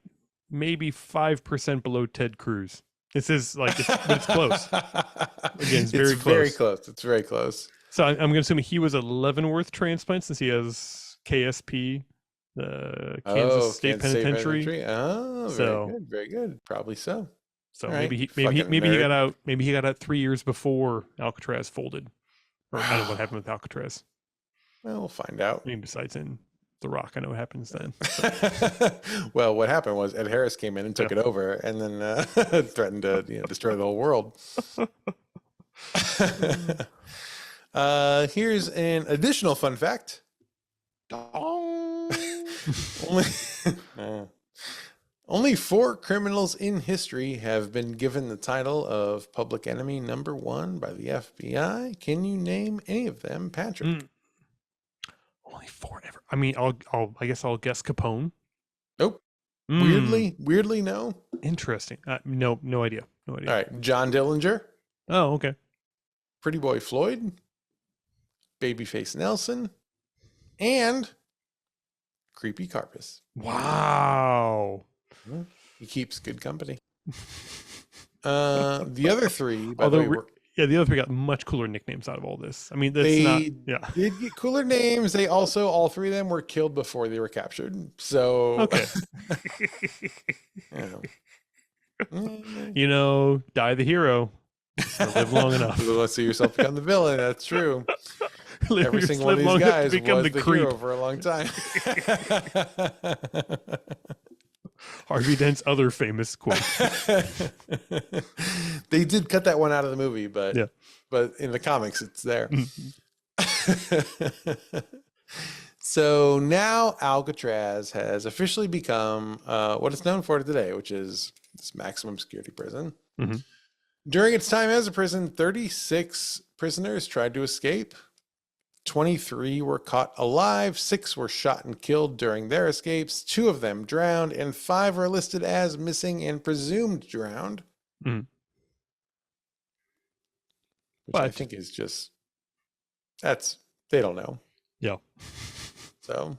maybe 5% below Ted Cruz. This is like, but it's close. Again, it's very close.
Very close. It's very close.
So I'm going to assume he was a Leavenworth transplant since he has KSP, the Kansas State Penitentiary.
Oh, very good. Very good. Probably so.
So
right.
maybe he got out. Maybe he got out 3 years before Alcatraz folded. Or I don't know what happened with Alcatraz.
Well, we'll find out.
I mean, besides in The Rock, I know what happens then.
Well, what happened was Ed Harris came in and took it over, and then threatened to destroy the whole world. Here's an additional fun fact. Only 4 criminals in history have been given the title of public enemy number 1 by the FBI. Can you name any of them, Patrick?
Only 4 ever. I mean, I guess I'll guess Capone.
Nope. Weirdly, no.
Interesting. No idea. No idea.
All right, John Dillinger.
Oh, okay.
Pretty Boy Floyd, Babyface Nelson, and Creepy Carpus.
Wow.
He keeps good company. The other 3, by
Although,
the way,
the other 3 got much cooler nicknames out of all this. I mean, that's
they did get cooler names. They also, all 3 of them were killed before they were captured. So,
okay. Die the hero. Live long enough.
Let's see yourself become the villain. That's true. Every single one of these guys was the hero for a long time.
Harvey Dent's other famous quote.
They did cut that one out of the movie, but in the comics it's there. So now Alcatraz has officially become what it's known for today, which is this maximum security prison.
Mm-hmm.
During its time as a prison, 36 prisoners tried to escape. 23 were caught alive, 6 were shot and killed during their escapes, 2 of them drowned, and 5 are listed as missing and presumed drowned.
Mm.
Which I think is just, they don't know.
Yeah.
So.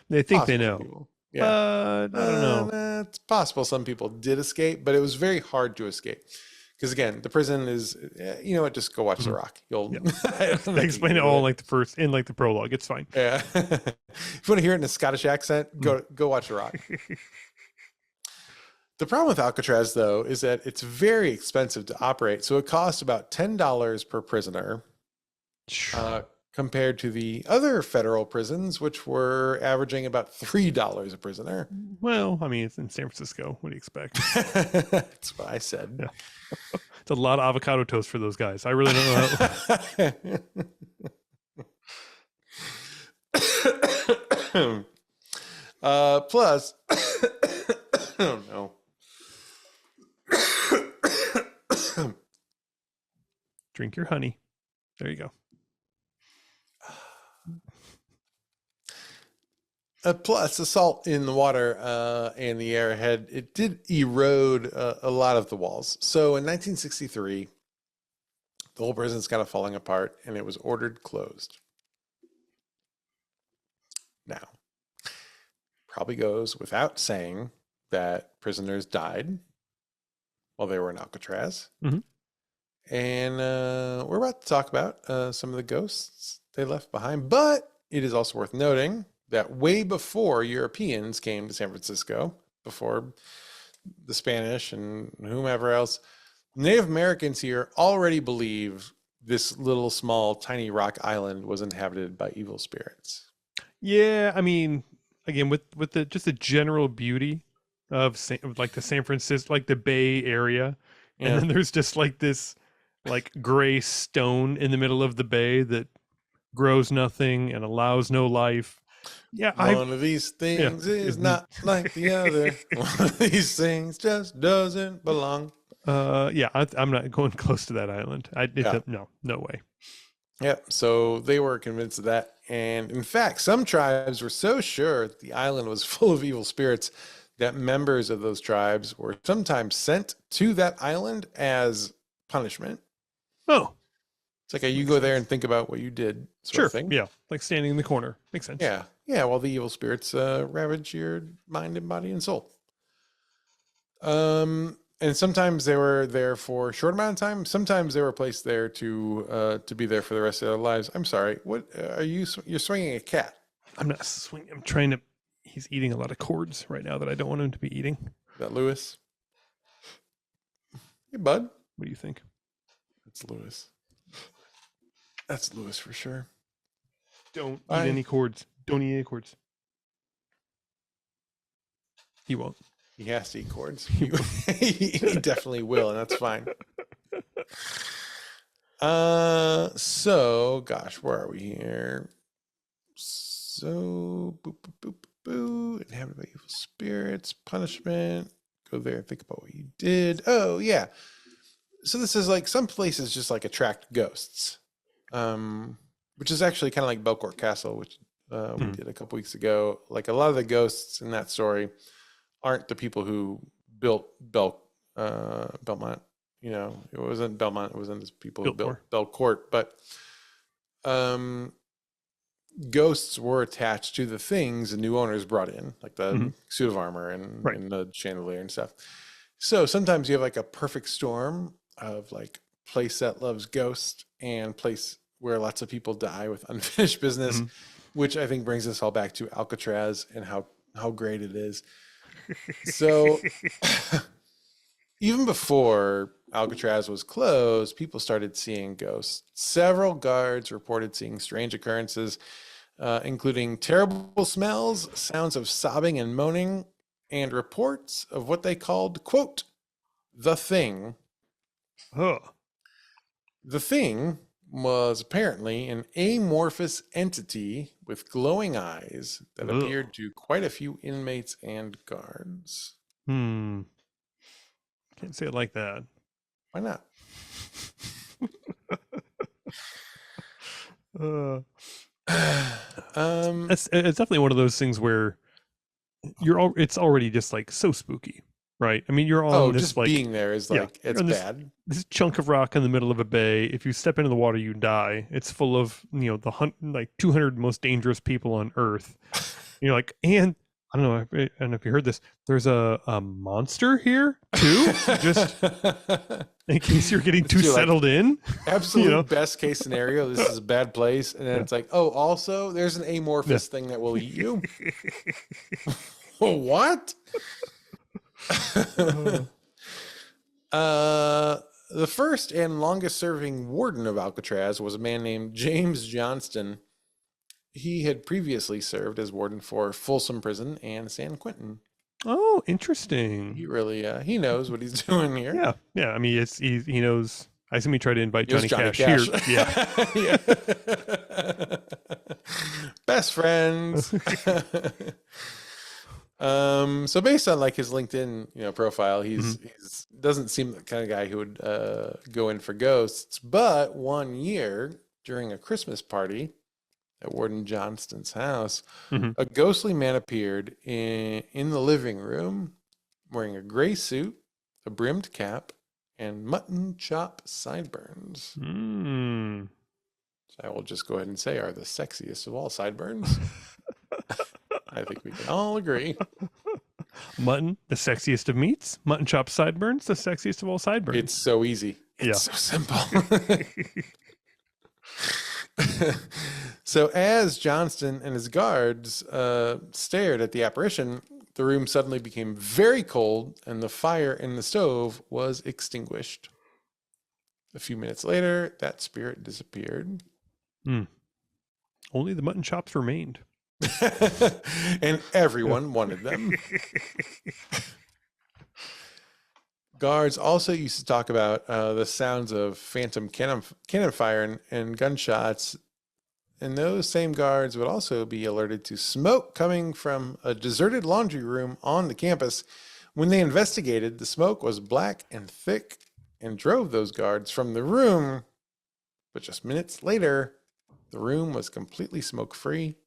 They think they know.
People. Yeah.
I don't know.
It's possible some people did escape, but it was very hard to escape. Because again, the prison is, you know what? Just go watch The Rock. You'll
they explain it all in the prologue. It's fine.
Yeah. If you want to hear it in a Scottish accent, go watch The Rock. The problem with Alcatraz, though, is that it's very expensive to operate. So it costs about $10 per prisoner, compared to the other federal prisons, which were averaging about $3 a prisoner.
Well, I mean, it's in San Francisco. What do you expect?
That's what I said.
Yeah. It's a lot of avocado toast for those guys. I really don't
know how. Plus, oh no.
Drink your honey. There you go.
Plus, the salt in the water and the air it did erode a lot of the walls. So in 1963, the whole prison's kind of falling apart, and it was ordered closed. Now, probably goes without saying that prisoners died while they were in Alcatraz.
Mm-hmm.
And we're about to talk about some of the ghosts they left behind. But it is also worth noting that way before Europeans came to San Francisco, before the Spanish and whomever else, Native Americans here already believed this little small tiny rock island was inhabited by evil spirits.
Yeah, I mean, again, with just the general beauty of the San Francisco, like the Bay Area, And then there's just like this like gray stone in the middle of the bay that grows nothing and allows no life. Yeah,
One of these things is not like the other. One of these things just doesn't belong.
I'm not going close to that island.
Yeah.
No way.
Yep. So they were convinced of that. And in fact, some tribes were so sure that the island was full of evil spirits that members of those tribes were sometimes sent to that island as punishment.
Oh,
It's like you go there and think about what you did. Sort of thing.
Yeah, like standing in the corner. Makes sense.
Yeah. Yeah. While the evil spirits ravage your mind and body and soul. And sometimes they were there for a short amount of time. Sometimes they were placed there to be there for the rest of their lives. I'm sorry. What are you? You're swinging a cat.
I'm not swinging. I'm trying to. He's eating a lot of cords right now that I don't want him to be eating.
Is that Lewis? Hey, bud.
What do you think?
That's Lewis. That's Lewis for sure.
Don't eat any cords. Don't eat any cords. He won't.
He has to eat cords. He definitely will, and that's fine. So, gosh, where are we here? So, boop, boop, boop, boop, inhabited by evil spirits, punishment. Go there and think about what you did. Oh, yeah. So this is like some places just like attract ghosts, which is actually kind of like Belcourt Castle, which we did a couple weeks ago. Like a lot of the ghosts in that story aren't the people who built Belmont. You know, it wasn't Belmont. It wasn't the people who built Belcourt. But ghosts were attached to the things the new owners brought in, like the suit of armor and the chandelier and stuff. So sometimes you have like a perfect storm of like place that loves ghosts and place where lots of people die with unfinished business, which I think brings us all back to Alcatraz and how great it is. So even before Alcatraz was closed, people started seeing ghosts. Several guards reported seeing strange occurrences, including terrible smells, sounds of sobbing and moaning, and reports of what they called, quote, the thing.
Oh.
The thing was apparently an amorphous entity with glowing eyes that appeared to quite a few inmates and guards.
Can't say it like that.
Why not?
It's definitely one of those things where it's already just like so spooky, right? I mean, you're on this
just
like
being there is like it's bad.
This chunk of rock in the middle of a bay. If you step into the water, you die. It's full of like 200 most dangerous people on Earth. You're like, and I don't know if you heard this. There's a monster here too. Just in case you're getting too settled in.
Absolute best case scenario. This is a bad place, and then it's like, oh, also there's an amorphous thing that will eat you. What? The first and longest serving warden of Alcatraz was a man named James Johnston. He had previously served as warden for Folsom Prison and San Quentin.
Oh, interesting.
He really he knows what he's doing here.
Yeah. I mean, he knows. I assume he tried to invite Johnny Cash here. Yeah.
Best friends. So based on like his LinkedIn, profile, he's doesn't seem the kind of guy who would go in for ghosts. But one year during a Christmas party at Warden Johnston's house, a ghostly man appeared in the living room wearing a gray suit, a brimmed cap, and mutton chop sideburns. So I will just go ahead and say are the sexiest of all sideburns. I think we can all agree.
Mutton, the sexiest of meats. Mutton chop sideburns, the sexiest of all sideburns.
It's so easy. It's so simple. So as Johnston and his guards stared at the apparition, the room suddenly became very cold and the fire in the stove was extinguished. A few minutes later, that spirit disappeared.
Only the mutton chops remained.
And everyone wanted them. Guards also used to talk about the sounds of phantom cannon fire and gunshots. And those same guards would also be alerted to smoke coming from a deserted laundry room on the campus. When they investigated, the smoke was black and thick and drove those guards from the room. But just minutes later, the room was completely smoke-free.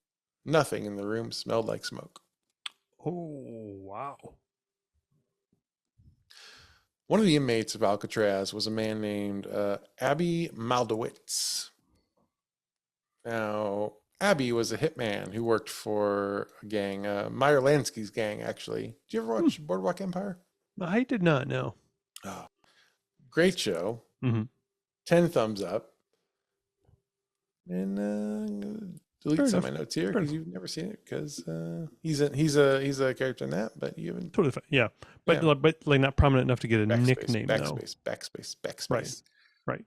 Nothing in the room smelled like smoke.
Oh, wow.
One of the inmates of Alcatraz was a man named Abby Maldowitz. Now, Abby was a hitman who worked for a gang, Meyer Lansky's gang, actually. Did you ever watch Boardwalk Empire?
I did not know.
Oh, great show.
Mm-hmm.
10 thumbs up. And delete
Fair
some
enough.
of my notes here
Fair
because you've never seen it. Because he's a character in that, but you haven't.
Totally fine. Yeah. But,
Yeah.
but like not prominent enough to get a nickname, though.
Backspace.
Right.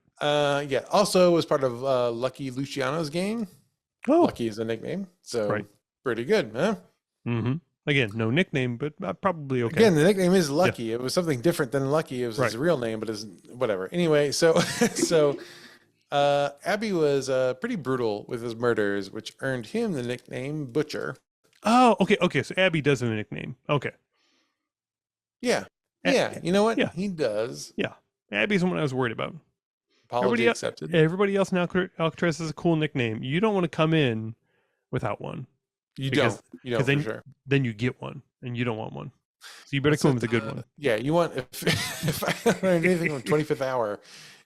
Yeah. Also was part of Lucky Luciano's gang.
Oh.
Lucky is a nickname, so
Right.
pretty good, huh?
Mm-hmm. Again, no nickname, but probably okay.
Again, the nickname is Lucky. It was something different than Lucky. It was his
Right.
real name, but his whatever. Anyway, so Abby was pretty brutal with his murders, which earned him the nickname Butcher.
Oh, okay. Okay. So Abby does have a nickname. Okay.
Yeah.
A-
Yeah. You know what?
yeah.
He does.
Yeah. Abby's the one I was worried about.
Apology accepted.
Everybody else in Alcatraz has a cool nickname. You don't want to come in without one.
You
because-
don't. You don't
then-
for sure.
Then you get one, and you don't want one. So you better come in with a good one.
Yeah, you want if I learned anything from 25th Hour,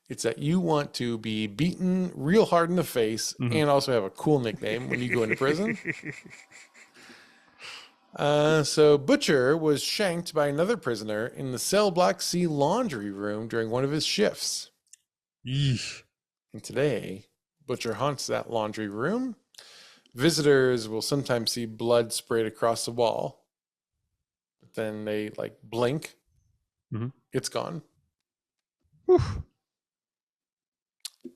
it's that you want to be beaten real hard in the face
Mhm.
and also have a cool nickname when you go into prison. So Butcher was shanked by another prisoner in the cell block C laundry room during one of his shifts.
Yeesh.
And today, Butcher haunts that laundry room. Visitors will sometimes see blood sprayed across the wall. But then they like blink.
Mhm.
It's gone.
Whew.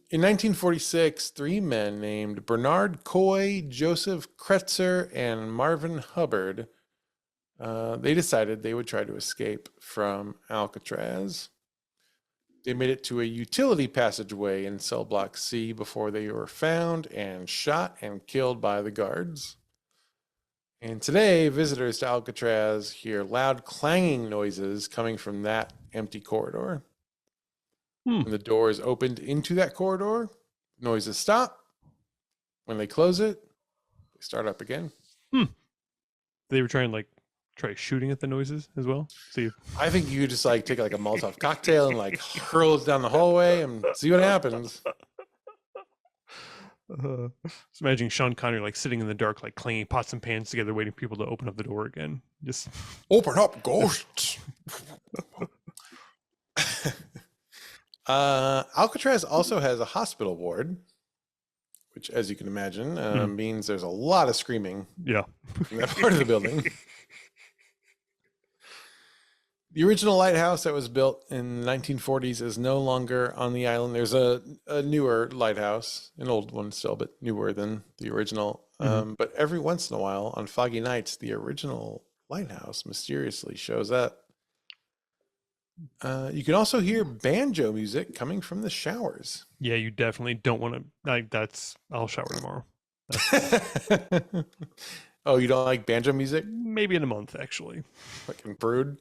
In 1946, three men named Bernard Coy, Joseph Kretzer, and Marvin Hubbard, they decided they would try to escape from Alcatraz. They made it to a utility passageway in cell block C before they were found and shot and killed by the guards. And today, visitors to Alcatraz hear loud clanging noises coming from that empty corridor. When the door is opened into that corridor, noises stop. When they close it, they start up again.
They were try shooting at the noises as well. See,
I think you could just like take like a Molotov cocktail and like hurl it down the hallway and see what happens.
just imagining Sean Connery like sitting in the dark, like clanging pots and pans together, waiting for people to open up the door again. Just
Open up, ghosts. Alcatraz also has a hospital ward, which, as you can imagine, means there's a lot of screaming
yeah.
in that part of the building. The original lighthouse that was built in the 1940s is no longer on the island. There's a newer lighthouse, an old one still, but newer than the original. But every once in a while, on foggy nights, the original lighthouse mysteriously shows up. You can also hear banjo music coming from the showers.
Yeah, you definitely don't want to. I'll shower tomorrow.
Oh, you don't like banjo music?
Maybe in a month, actually.
Fucking brood.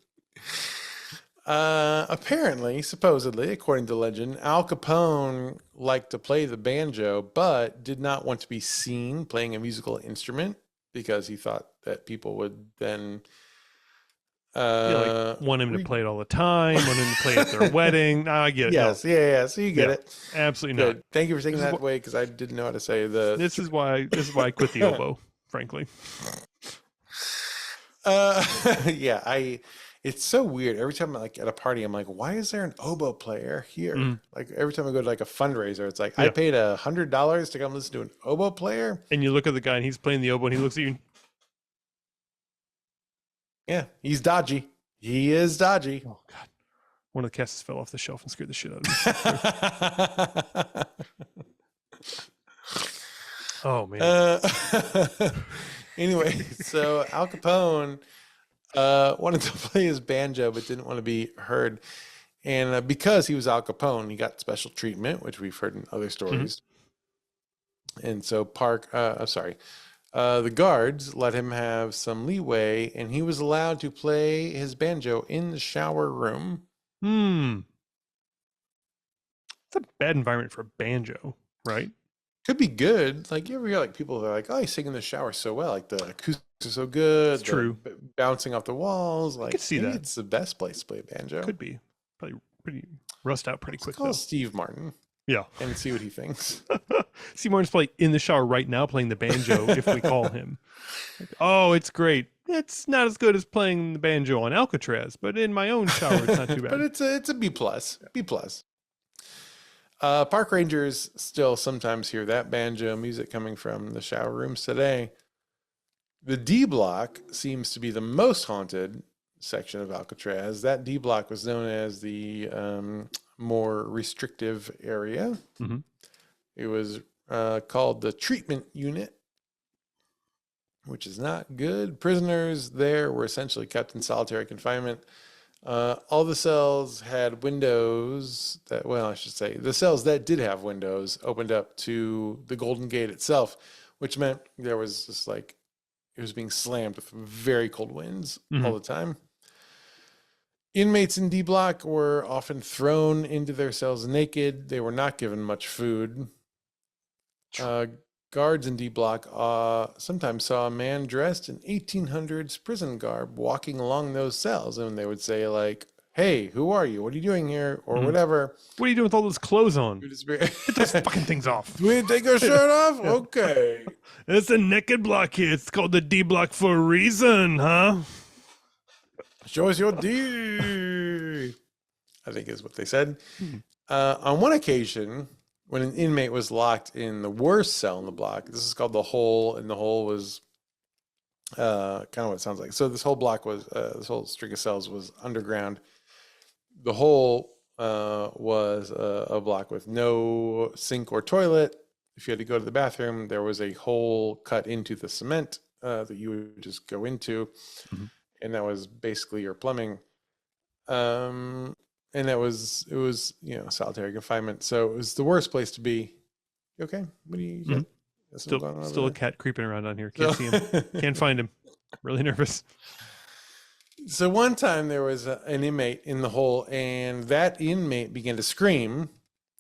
Apparently, supposedly, according to legend, Al Capone liked to play the banjo, but did not want to be seen playing a musical instrument because he thought that people would then
Want him to play it all the time, want him to play at their wedding. I get it.
Yes, yeah. So you get it.
Absolutely
Good.
not.
Thank you for taking that away because I didn't know how to say the.
This is why I quit the oboe, frankly.
Yeah, it's so weird. Every time I'm like at a party, I'm like, why is there an oboe player here? Like every time I go to like a fundraiser, it's like I paid $100 to come listen to an oboe player.
And you look at the guy and he's playing the oboe and he looks at you.
Yeah, he's dodgy. He is dodgy.
Oh God. One of the casters fell off the shelf and scared the shit out of me. Oh man.
Anyway, so Al Capone wanted to play his banjo, but didn't want to be heard. And because he was Al Capone, he got special treatment, which we've heard in other stories. And so the guards let him have some leeway, and he was allowed to play his banjo in the shower room.
It's a bad environment for a banjo, right?
Could be good. Like, you ever hear like people that are like, "Oh, he's singing in the shower so well. Like the acoustics are so good.
It's true.
Bouncing off the walls. Like,
could see
maybe
that.
it's the best place to play a banjo.
Could be. Probably pretty rust out pretty quick
Call
though.
Steve Martin
Yeah.
and see what he thinks.
See Martin's probably in the shower right now playing the banjo if we call him. Like, oh, it's great. It's not as good as playing the banjo on Alcatraz, but in my own shower, it's not too bad.
But it's a B plus. B plus. Park rangers still sometimes hear that banjo music coming from the shower rooms today. The D block seems to be the most haunted section of Alcatraz. That D block was known as the more restrictive area.
Mm-hmm.
It was called the treatment unit, which is not good. Prisoners there were essentially kept in solitary confinement. All the cells had windows that, well, I should say, the cells that did have windows opened up to the Golden Gate itself, which meant there was just like, it was being slammed with very cold winds all the time. Inmates in D block were often thrown into their cells naked. They were not given much food. Guards in D block sometimes saw a man dressed in 1800s prison garb walking along those cells, and they would say like, "Hey, who are you? What are you doing here?" or whatever.
What are you doing with all those clothes on? Get those fucking things off.
Do we take our shirt off? Okay.
It's a naked block here. It's called the D block for a reason, huh?
Show us your D, I think is what they said. On one occasion, when an inmate was locked in the worst cell in the block, this is called the hole, and the hole was kind of what it sounds like. So this whole block was, this whole string of cells was underground. The hole was a block with no sink or toilet. If you had to go to the bathroom, there was a hole cut into the cement that you would just go into. And that was basically your plumbing. And it was, solitary confinement. So it was the worst place to be. You okay? What do you got?
Still a cat creeping around on here. Can't see him. Can't find him. Really nervous.
So one time there was an inmate in the hole, and that inmate began to scream,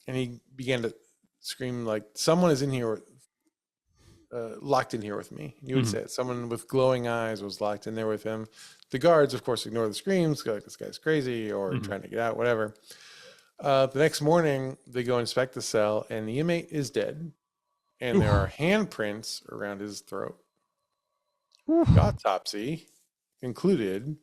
and he began to scream like, "Someone is in here, locked in here with me." You would say it. Someone with glowing eyes was locked in there with him. The guards, of course, ignore the screams, go like, "This guy's crazy," or trying to get out, whatever. The next morning, they go inspect the cell, and the inmate is dead, and there are handprints around his throat. The autopsy concluded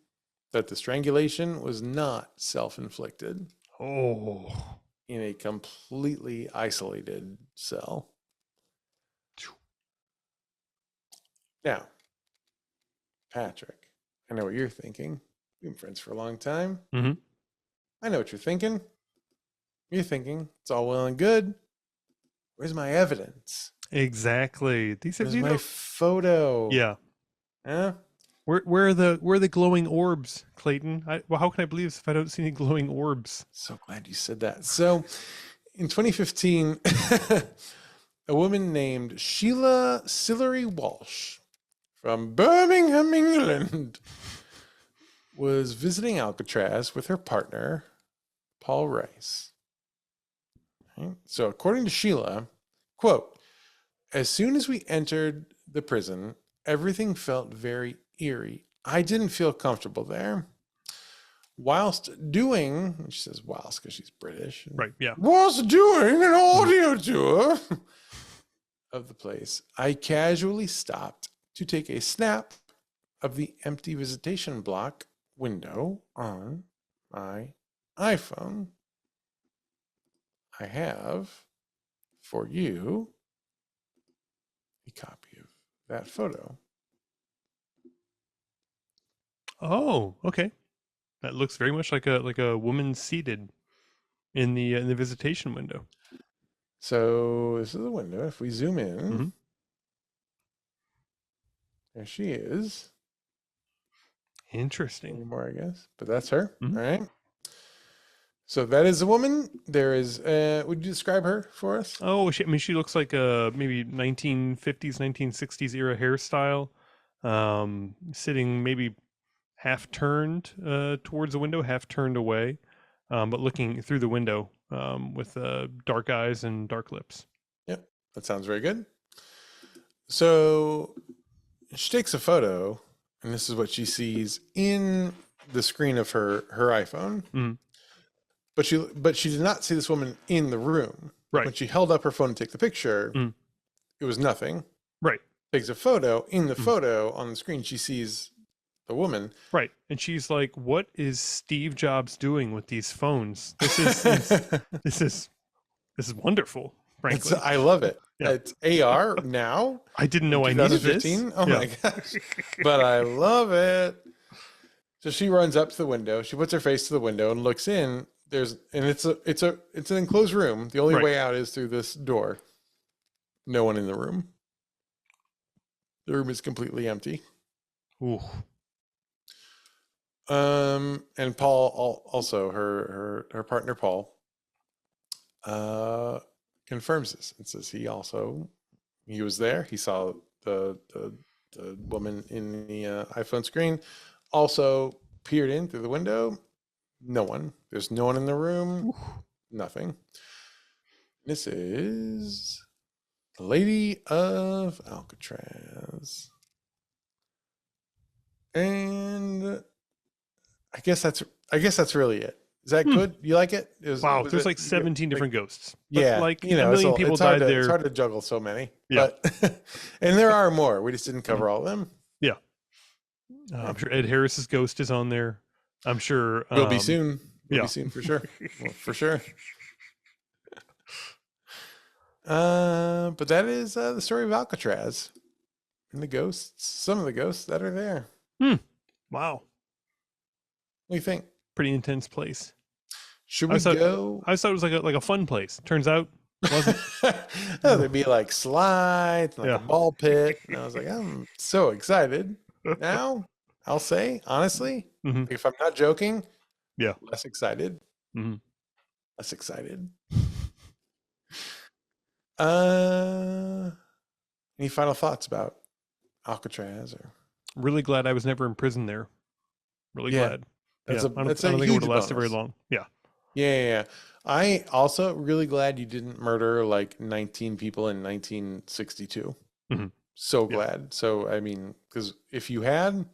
that the strangulation was not self-inflicted. In a completely isolated cell. Now, Patrick, I know what you're thinking. We've been friends for a long time. I know what you're thinking. You're thinking, it's all well and good. Where's my evidence?
Exactly.
Where's my photo?
Yeah.
Huh?
Where are the glowing orbs, Clayton? Well, how can I believe this if I don't see any glowing orbs?
So glad you said that. So, in 2015, a woman named Sheila Sillery Walsh from Birmingham, England, was visiting Alcatraz with her partner, Paul Rice. Okay. So, according to Sheila, quote, "As soon as we entered the prison, everything felt very eerie. I didn't feel comfortable there. Whilst doing," she says whilst because she's British.
Right, yeah.
"Whilst doing an audio tour of the place, I casually stopped to take a snap of the empty visitation block window on my iPhone. I have for you a copy of that photo."
Oh, okay. That looks very much like a woman seated in the visitation window.
So this is the window. If we zoom in, there she is.
Interesting.
anymore, I guess. But that's her.
Mhm.
All right. So that is a woman. There is. Would you describe her for us?
Oh, she looks like a maybe 1950s, 1960s era hairstyle. Sitting maybe half turned towards the window, half turned away, but looking through the window with dark eyes and dark lips.
Yep, that sounds very good. So she takes a photo, and this is what she sees in the screen of her iPhone.
Mhm.
But she did not see this woman in the room.
Right.
When she held up her phone to take the picture,
Mhm.
it was nothing.
Right.
Takes a photo. In the
Mhm.
photo on the screen, she sees the woman.
Right. And she's like, "What is Steve Jobs doing with these phones? This is this is wonderful, frankly."
I love it.
Yeah.
It's AR now.
I didn't know I needed this.
2015. Oh
Yeah.
my gosh! But I love it. So she runs up to the window. She puts her face to the window and looks in. It's an enclosed room. The only
Right.
way out is through this door. No one in the room. The room is completely empty.
Ooh.
And Paul also her partner Paul confirms this and says he was there. He saw the woman in the iPhone screen, also peered in through the window. No one. There's no one in the room. Nothing. This is the Lady of Alcatraz. And I guess that's really it. Is that good? You like it?
Wow,
was
there's
it-
like 17 different ghosts. But
Yeah,
like
you know,
a million
it's
people
hard
died
to,
there.
It's hard to juggle so many.
Yeah.
But, and there are more. We just didn't cover all of them.
I'm sure Ed Harris's ghost is on there. I'm sure
Will be soon. Will
yeah.
be soon for sure. Well, for sure. But that is the story of Alcatraz and the ghosts. Some of the ghosts that are there.
Wow,
What do you think?
pretty intense place.
Should
I
we
thought-
go?
I thought it was like a fun place. Turns out it wasn't.
Oh, there'd be like slides, and like
Yeah.
a ball pit. And I was like, I'm so excited. Now, I'll say, honestly,
Mhm.
if I'm not joking,
Yeah.
less excited.
Mhm.
Less excited. Any final thoughts about Alcatraz? Or
Really glad I was never in prison there. Really
Yeah.
glad.
That's
yeah,
a-
I don't,
that's
I
a
don't think it would
huge
have lasted very
bonus.
long. Yeah.
yeah. I also really glad you didn't murder like 19 people in 1962.
Mhm.
So
Yeah.
glad. So I mean, because if you had,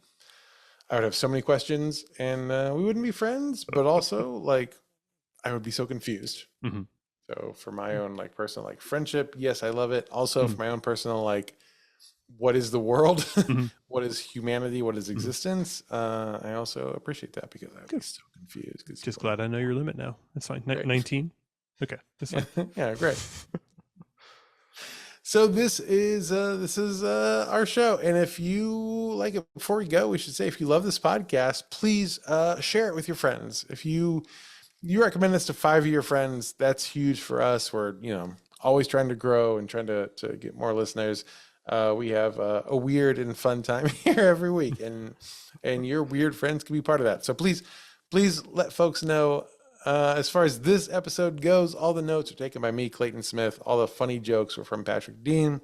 I would have so many questions, and we wouldn't be friends. But also, like, I would be so confused.
Mhm.
So for my own like personal like friendship, yes, I love it. Also
Mhm.
for my own personal like, what is the world?
Mhm.
What is humanity? What is existence? I also appreciate that because I would be
Good.
so confused. 'Cause
Just
people-
glad I know your limit now. That's fine.
Great.
19. Okay, that's fine.
yeah, great. So this is our show, and if you like it, before we go, we should say if you love this podcast, please share it with your friends. If you recommend this to 5 of your friends, that's huge for us. We're always trying to grow and trying to get more listeners. We have a weird and fun time here every week, and your weird friends can be part of that. So please let folks know. As far as this episode goes, all the notes are taken by me, Clayton Smith. All the funny jokes were from Patrick Dean.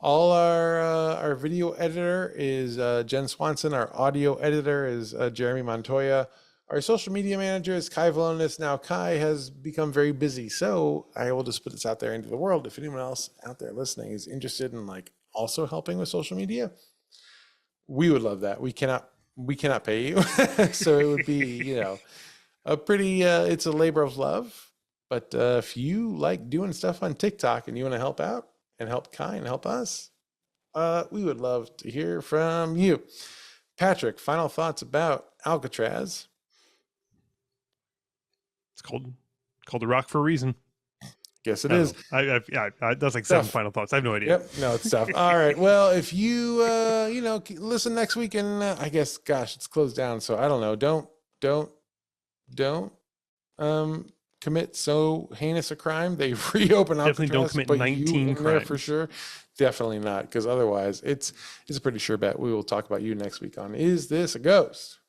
All our video editor is Jen Swanson. Our audio editor is Jeremy Montoya. Our social media manager is Kai Valonis. Now, Kai has become very busy, so I will just put this out there into the world. If anyone else out there listening is interested in like also helping with social media, we would love that. We cannot pay you, so it would be a pretty. It's a labor of love. But if you like doing stuff on TikTok and you want to help out and help Kai and help us, we would love to hear from you. Patrick, final thoughts about Alcatraz?
It's called the Rock for a reason.
Guess it
I don't
is.
know. That's like 7
Tough.
final thoughts. I have no idea.
Yep. No, it's tough. All right. Well, if you, listen next week, and I guess, gosh, it's closed down. So I don't know. Don't come commit so heinous a crime, they reopen Alcatraz.
Definitely don't commit
but
19
you in there for
crimes.
sure. Definitely not, because otherwise it's a pretty sure bet. We will talk about you next week on Is This a Ghost?